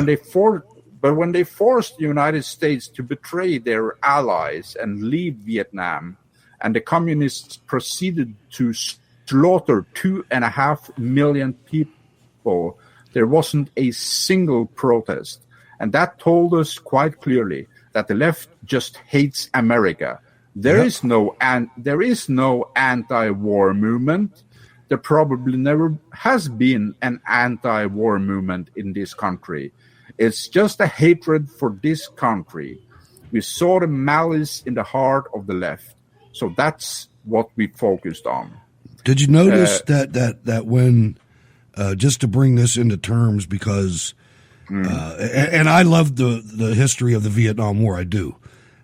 when they forced the United States to betray their allies and leave Vietnam, and the communists proceeded to slaughter 2.5 million people, there wasn't a single protest. And that told us quite clearly that the left just hates America. There is no anti-war movement. There probably never has been an anti-war movement in this country. It's just a hatred for this country. We saw the malice in the heart of the left. So that's what we focused on. Did you notice that when, just to bring this into terms, because, and I love the history of the Vietnam War, I do.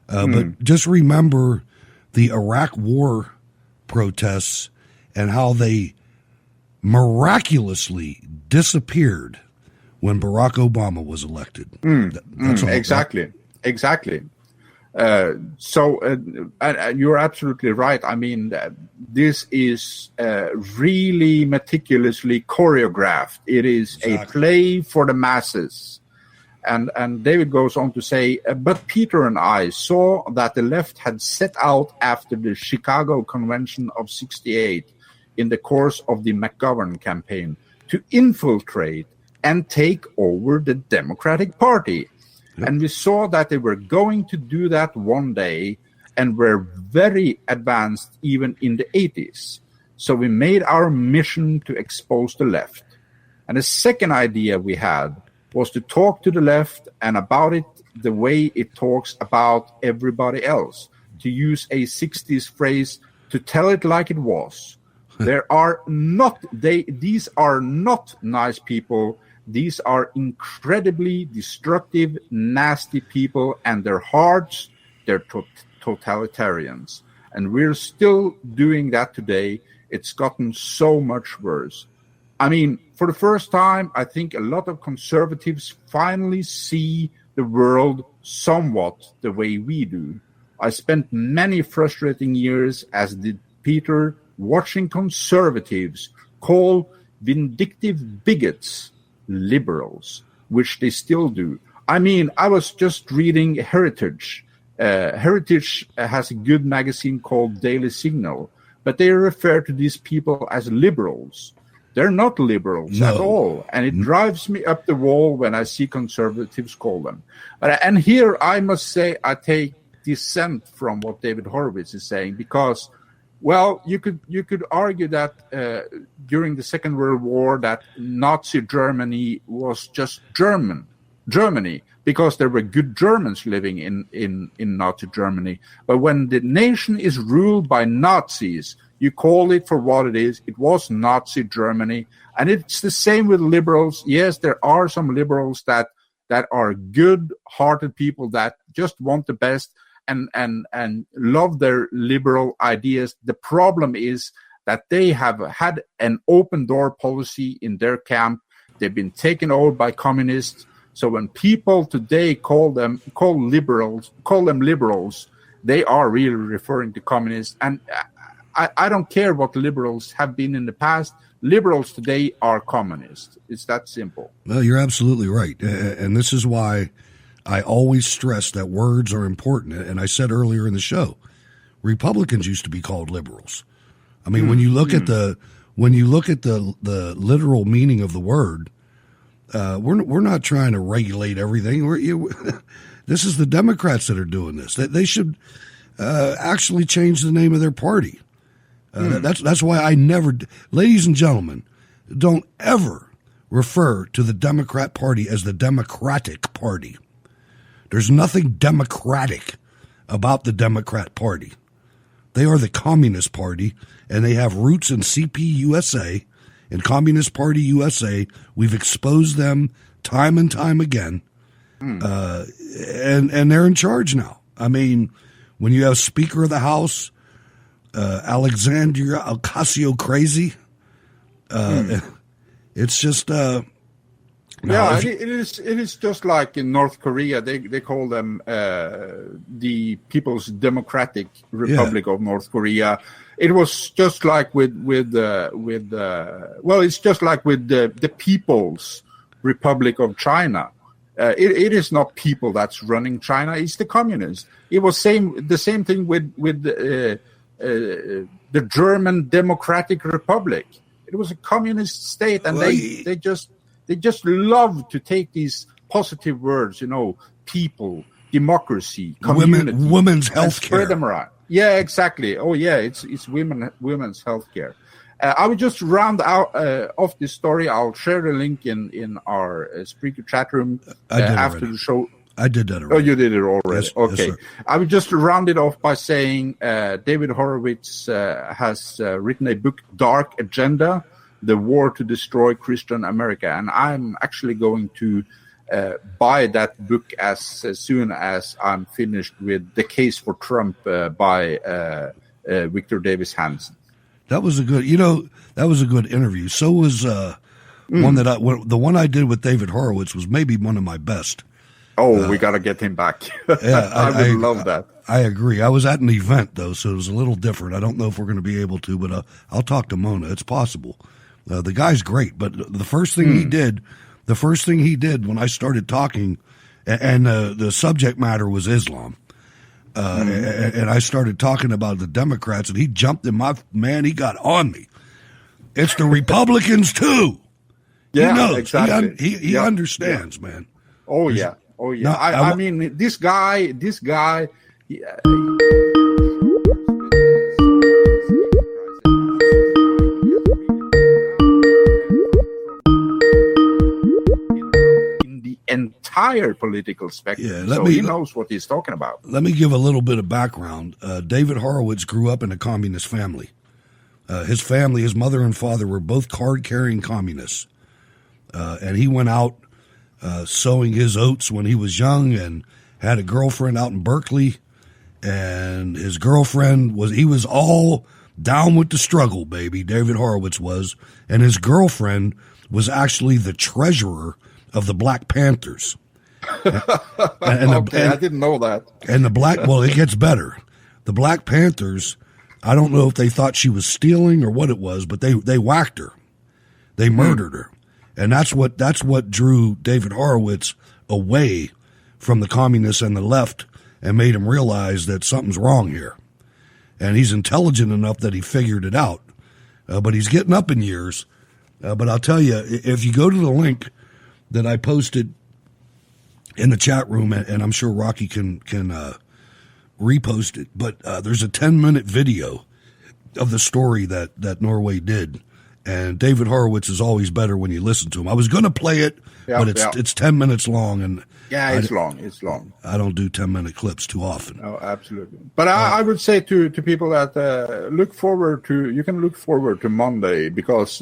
But just remember the Iraq War protests and how they miraculously disappeared when Barack Obama was elected. That's all. Exactly. So you're absolutely right. I mean, this is really meticulously choreographed. It is a play for the masses. And David goes on to say, but Peter and I saw that the left had set out after the Chicago Convention of '68 in the course of the McGovern campaign to infiltrate and take over the Democratic Party. And we saw that they were going to do that one day and were very advanced even in the 80s. So we made our mission to expose the left. And the second idea we had was to talk to the left and about it the way it talks about everybody else. To use a 60s phrase, to tell it like it was. These are not nice people. These are incredibly destructive, nasty people, and their hearts, they're totalitarians. And we're still doing that today. It's gotten so much worse. I mean, for the first time, I think a lot of conservatives finally see the world somewhat the way we do. I spent many frustrating years, as did Peter, watching conservatives call vindictive bigots liberals, which they still do. I mean, I was just reading Heritage. Heritage has a good magazine called Daily Signal, but they refer to these people as liberals. They're not liberals at all, and it drives me up the wall when I see conservatives call them. And here I must say I take dissent from what David Horowitz is saying, because well, you could argue that during the Second World War that Nazi Germany was just Germany, because there were good Germans living in Nazi Germany. But when the nation is ruled by Nazis, you call it for what it is. It was Nazi Germany. And it's the same with liberals. Yes, there are some liberals that are good-hearted people that just want the best and love their liberal ideas. The problem is that they have had an open door policy in their camp. They've been taken over by communists. So when people today call them liberals, they are really referring to communists. And I don't care what liberals have been in the past. Liberals today are communists. It's that simple. Well, you're absolutely right. And this is why I always stress that words are important. And I said earlier in the show, Republicans used to be called liberals. I mean, when you look at when you look at the literal meaning of the word, we're not trying to regulate everything. This is the Democrats that are doing this. They should actually change the name of their party. That's why I never, ladies and gentlemen, don't ever refer to the Democrat Party as the Democratic Party. There's nothing democratic about the Democrat Party. They are the Communist Party, and they have roots in CPUSA and Communist Party USA. We've exposed them time and time again, and they're in charge now. I mean, when you have Speaker of the House, Alexandria Ocasio-Crazy, it's just it is just like in North Korea. They call them the People's Democratic Republic of North Korea. It was just like it's just like with the People's Republic of China. It is not people that's running China; it's the communists. It was the same thing with the German Democratic Republic. It was a communist state, and they just love to take these positive words, people, democracy, community, women's health care, spread them around. Yeah, exactly. Oh, yeah, it's women's health care. I would just round out off this story. I'll share the link in our Spreaker chat room after the show. I did that already. Oh, you did it already. Yes, okay. Yes, I would just round it off by saying David Horowitz has written a book, Dark Agenda, The War to Destroy Christian America. And I'm actually going to buy that book as soon as I'm finished with The Case for Trump by Victor Davis Hanson. That was a good interview. So was the one I did with David Horowitz was maybe one of my best. Oh, we got to get him back. Yeah, I would love that. I agree. I was at an event though, so it was a little different. I don't know if we're going to be able to, but I'll talk to Mona. It's possible. The guy's great, but the first thing he did when I started talking, and the subject matter was Islam. And I started talking about the Democrats, and he jumped in he got on me. It's the Republicans too. Yeah, he knows. Exactly. He understands, man. Oh yeah. No, I mean, this guy. Entire political spectrum, he knows what he's talking about. Let me give a little bit of background. David Horowitz grew up in a communist family. His mother and father were both card-carrying communists, and he went out sowing his oats when he was young and had a girlfriend out in Berkeley, and his girlfriend was all down with the struggle, baby. David Horowitz was, and his girlfriend was actually the treasurer of the Black Panthers. I didn't know that. And it gets better. The Black Panthers, I don't know if they thought she was stealing or what it was, but they whacked her. They murdered her. And that's what drew David Horowitz away from the communists and the left and made him realize that something's wrong here. And he's intelligent enough that he figured it out. But he's getting up in years. But I'll tell you, if you go to the link that I posted in the chat room, and I'm sure Rocky can repost it, but there's a 10-minute video of the story that Norway did, and David Horowitz is always better when you listen to him. I was going to play it, but it's 10 minutes long, and it's long. I don't do 10-minute clips too often. Oh, absolutely. But I would say to people that you can look forward to Monday, because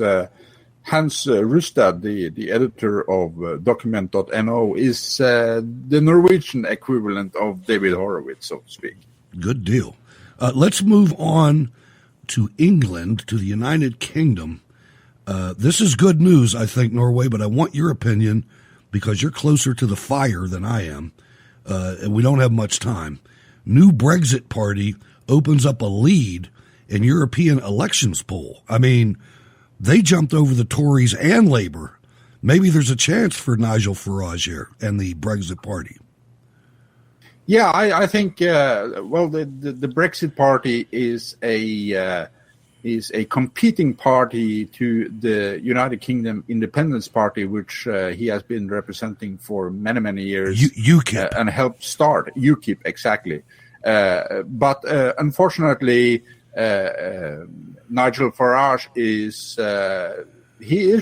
Hans Rustad, the editor of Document.no, is the Norwegian equivalent of David Horowitz, so to speak. Good deal. Let's move on to England, to the United Kingdom. This is good news, I think, Norway, but I want your opinion because you're closer to the fire than I am, and we don't have much time. New Brexit party opens up a lead in European elections poll. I mean, they jumped over the Tories and Labour. Maybe there's a chance for Nigel Farage here and the Brexit party. Yeah, I think, the Brexit party is a competing party to the United Kingdom Independence Party, which he has been representing for many, many years. UKIP. And helped start UKIP, exactly. But unfortunately, Nigel Farage is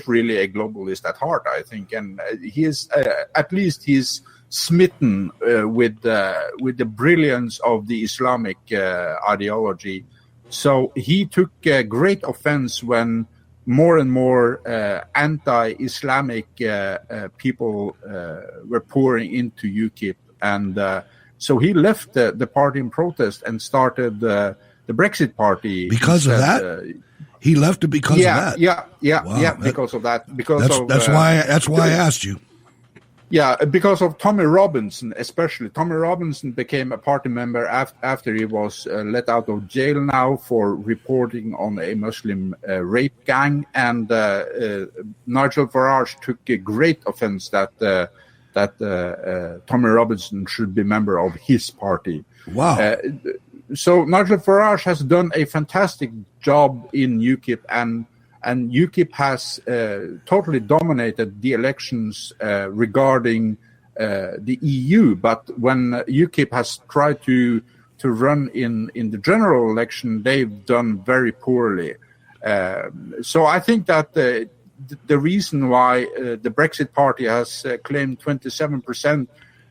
really a globalist at heart, I think, and he is at least he's smitten with the brilliance of the Islamic ideology. So he took great offense when more and more anti-Islamic people were pouring into UKIP, and so he left the party in protest and started the Brexit Party. Because of that? He left it because of that? Yeah, because of that. That's why I asked you. Yeah, because of Tommy Robinson, especially. Tommy Robinson became a party member after he was let out of jail now for reporting on a Muslim rape gang. And Nigel Farage took a great offense that Tommy Robinson should be member of his party. Wow. So Nigel Farage has done a fantastic job in UKIP, and UKIP has totally dominated the elections regarding the EU. But when UKIP has tried to run in the general election, they've done very poorly. So I think that the reason why the Brexit Party has claimed 27%,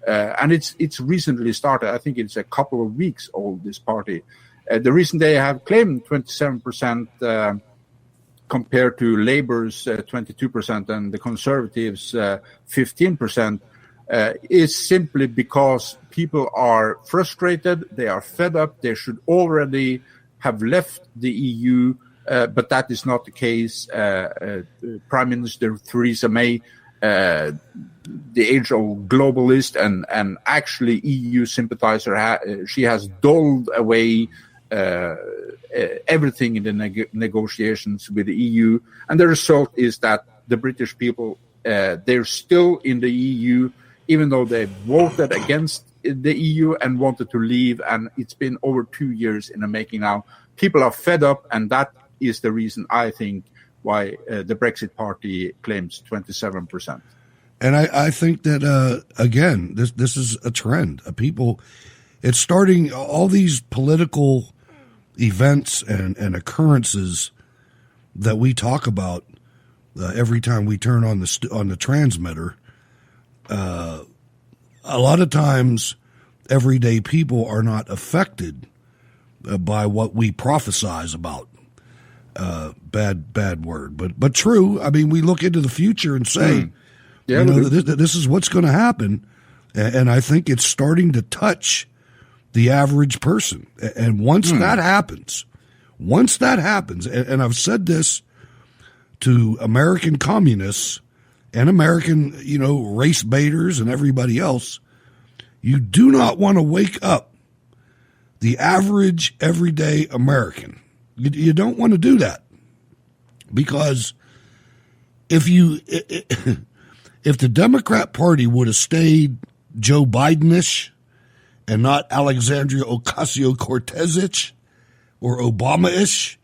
and it's recently started, I think it's a couple of weeks old, this party. The reason they have claimed 27%, compared to Labour's 22% and the Conservatives 15%, is simply because people are frustrated, they are fed up, they should already have left the EU, but that is not the case. Prime Minister Theresa May, the age-old globalist and actually EU sympathizer, she has doled away everything in the negotiations with the EU, and the result is that the British people, they're still in the EU, even though they voted against the EU and wanted to leave, and it's been over 2 years in the making now. People are fed up, and that is the reason, I think, why the Brexit Party claims 27%. And I think that, again, this is a trend. It's starting, all these political events and occurrences that we talk about every time we turn on the transmitter. A lot of times, everyday people are not affected by what we prophesize about. Bad word, but true. I mean, we look into the future and say, this is what's going to happen, and I think it's starting to touch the average person. And once that happens, and I've said this to American communists and American, race baiters and everybody else, you do not want to wake up the average everyday American. You don't want to do that, because if the Democrat Party would have stayed Joe Biden-ish and not Alexandria Ocasio-Cortez-ish or Obama-ish,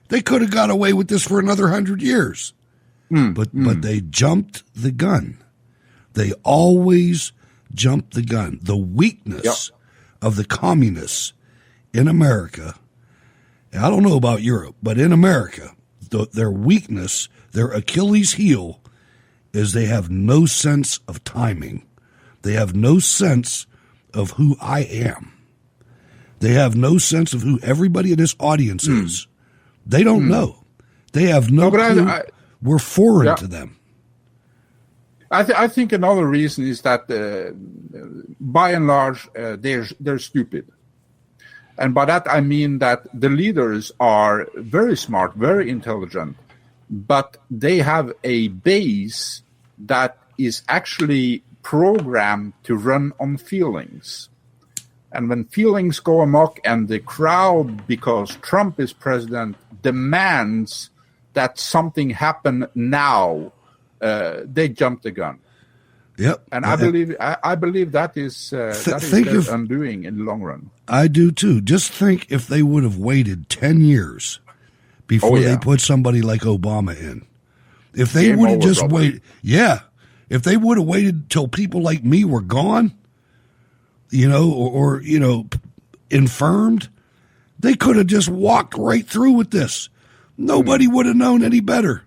they could have got away with this for another 100 years. But they jumped the gun. They always jump the gun. The weakness of the communists in America, I don't know about Europe, but in America, their weakness, their Achilles heel, is they have no sense of timing. They have no sense of who I am. They have no sense of who everybody in this audience is. They don't know. They have no clue. We're foreign to them. I think another reason is that, by and large, they're stupid. And by that I mean that the leaders are very smart, very intelligent, but they have a base that is actually programmed to run on feelings. And when feelings go amok and the crowd, because Trump is president, demands that something happen now, they jump the gun. Yep. And I believe that is their undoing in the long run. I do too. Just think if they would have waited 10 years before they put somebody like Obama in. If they Game would have over, just probably. waited, if they would have waited till people like me were gone, or infirmed, they could have just walked right through with this. Nobody would have known any better.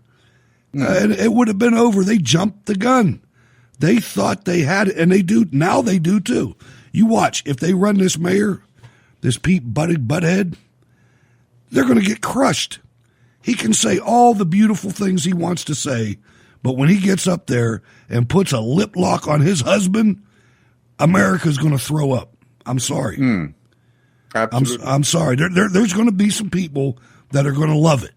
And it would have been over. They jumped the gun. They thought they had it, and they do. Now they do too. You watch. If they run this mayor, this Pete Butthead, they're going to get crushed. He can say all the beautiful things he wants to say, but when he gets up there and puts a lip lock on his husband, America's going to throw up. I'm sorry. Absolutely. I'm sorry. There's going to be some people that are going to love it.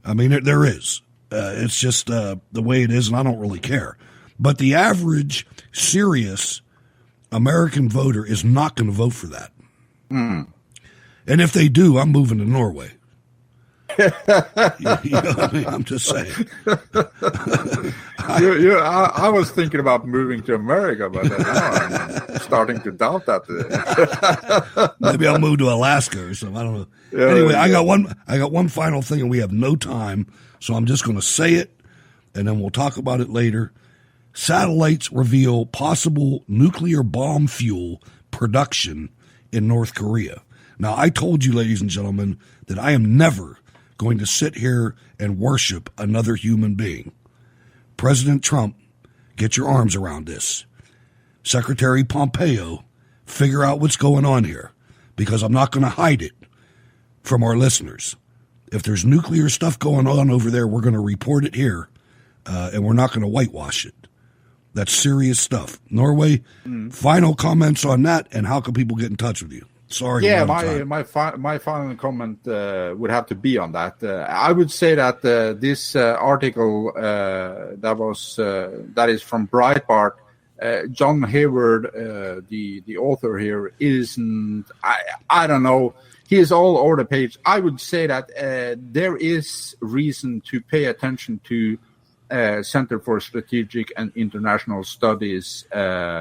I mean, there is. It's just the way it is, and I don't really care. But the average, serious American voter is not going to vote for that. And if they do, I'm moving to Norway. You know what I mean? I'm just saying. I was thinking about moving to America, but now I'm starting to doubt that. Maybe I'll move to Alaska or something. I don't know. Anyway, I got one final thing, and we have no time, so I'm just going to say it, and then we'll talk about it later. Satellites reveal possible nuclear bomb fuel production in North Korea. Now, I told you, ladies and gentlemen, that I am never going to sit here and worship another human being. President Trump, get your arms around this. Secretary Pompeo, figure out what's going on here, because I'm not going to hide it from our listeners. If there's nuclear stuff going on over there, we're going to report it here, and we're not going to whitewash it. That's serious stuff. Norway, final comments on that, and how can people get in touch with you? Sorry. Yeah, my final comment would have to be on that. I would say that this article that is from Breitbart, John Hayward, the author here, isn't. I don't know. He is all over the page. I would say that there is reason to pay attention to Center for Strategic and International Studies and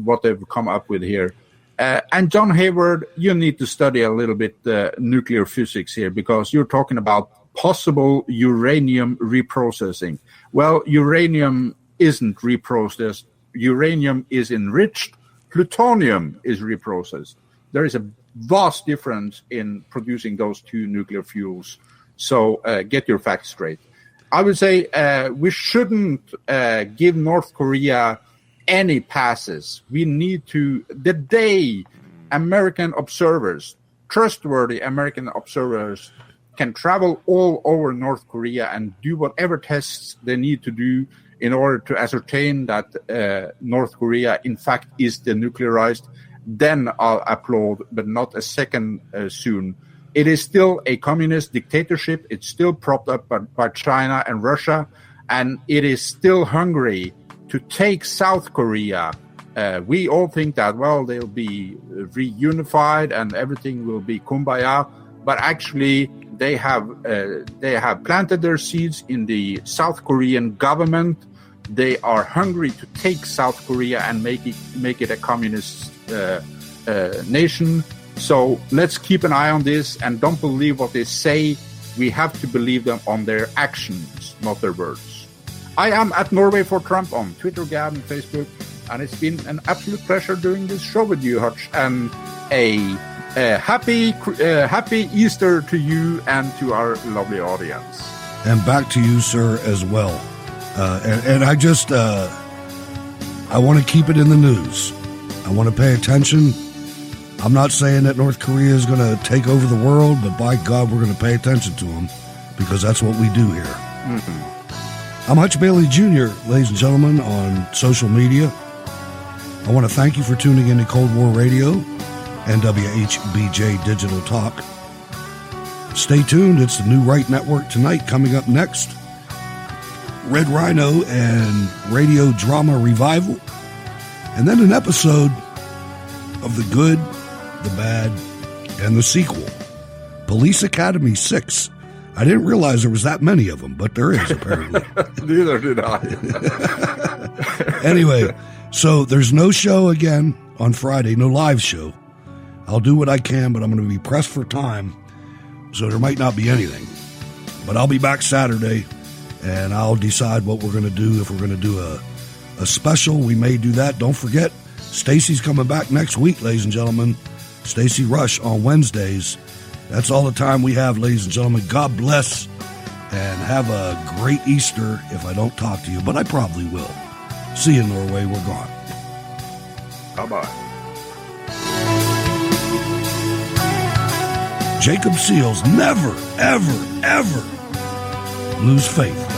what they've come up with here. And John Hayward, you need to study a little bit nuclear physics here, because you're talking about possible uranium reprocessing. Well, uranium isn't reprocessed. Uranium is enriched. Plutonium is reprocessed. There is a vast difference in producing those two nuclear fuels. So get your facts straight. I would say we shouldn't give North Korea any passes. We need to, the day American observers, trustworthy American observers, can travel all over North Korea and do whatever tests they need to do in order to ascertain that North Korea, in fact, is denuclearized, then I'll applaud, but not a second soon. It is still a communist dictatorship. It's still propped up by China and Russia, and it is still hungry to take South Korea. We all think that, well, they'll be reunified and everything will be kumbaya, but actually they have planted their seeds in the South Korean government. They are hungry to take South Korea and make it a communist nation. So let's keep an eye on this and don't believe what they say. We have to believe them on their actions, not their words. I am at Norway for Trump on Twitter, Gab, and Facebook, and it's been an absolute pleasure doing this show with you, Hutch, and a happy Easter to you and to our lovely audience. And back to you, sir, as well. And I just, I want to keep it in the news. I want to pay attention. I'm not saying that North Korea is going to take over the world, but by God, we're going to pay attention to them, because that's what we do here. Mm-hmm. I'm Hutch Bailey Jr., ladies and gentlemen, on social media. I want to thank you for tuning in to Cold War Radio and WHBJ Digital Talk. Stay tuned. It's the New Right Network tonight. Coming up next, Red Rhino and Radio Drama Revival. And then an episode of The Good, The Bad, and the sequel, Police Academy 6. I didn't realize there was that many of them, but there is, apparently. Neither did I. Anyway, so there's no show again on Friday, no live show. I'll do what I can, but I'm going to be pressed for time. so there might not be anything. But I'll be back Saturday, and I'll decide what we're going to do. If we're going to do a special, we may do that. Don't forget, Stacy's coming back next week, ladies and gentlemen. Stacy Rush on Wednesdays. That's all the time we have, ladies and gentlemen. God bless, and have a great Easter if I don't talk to you, but I probably will. See you, Norway. We're gone. Bye-bye. Jacob Seals never, ever, ever lose faith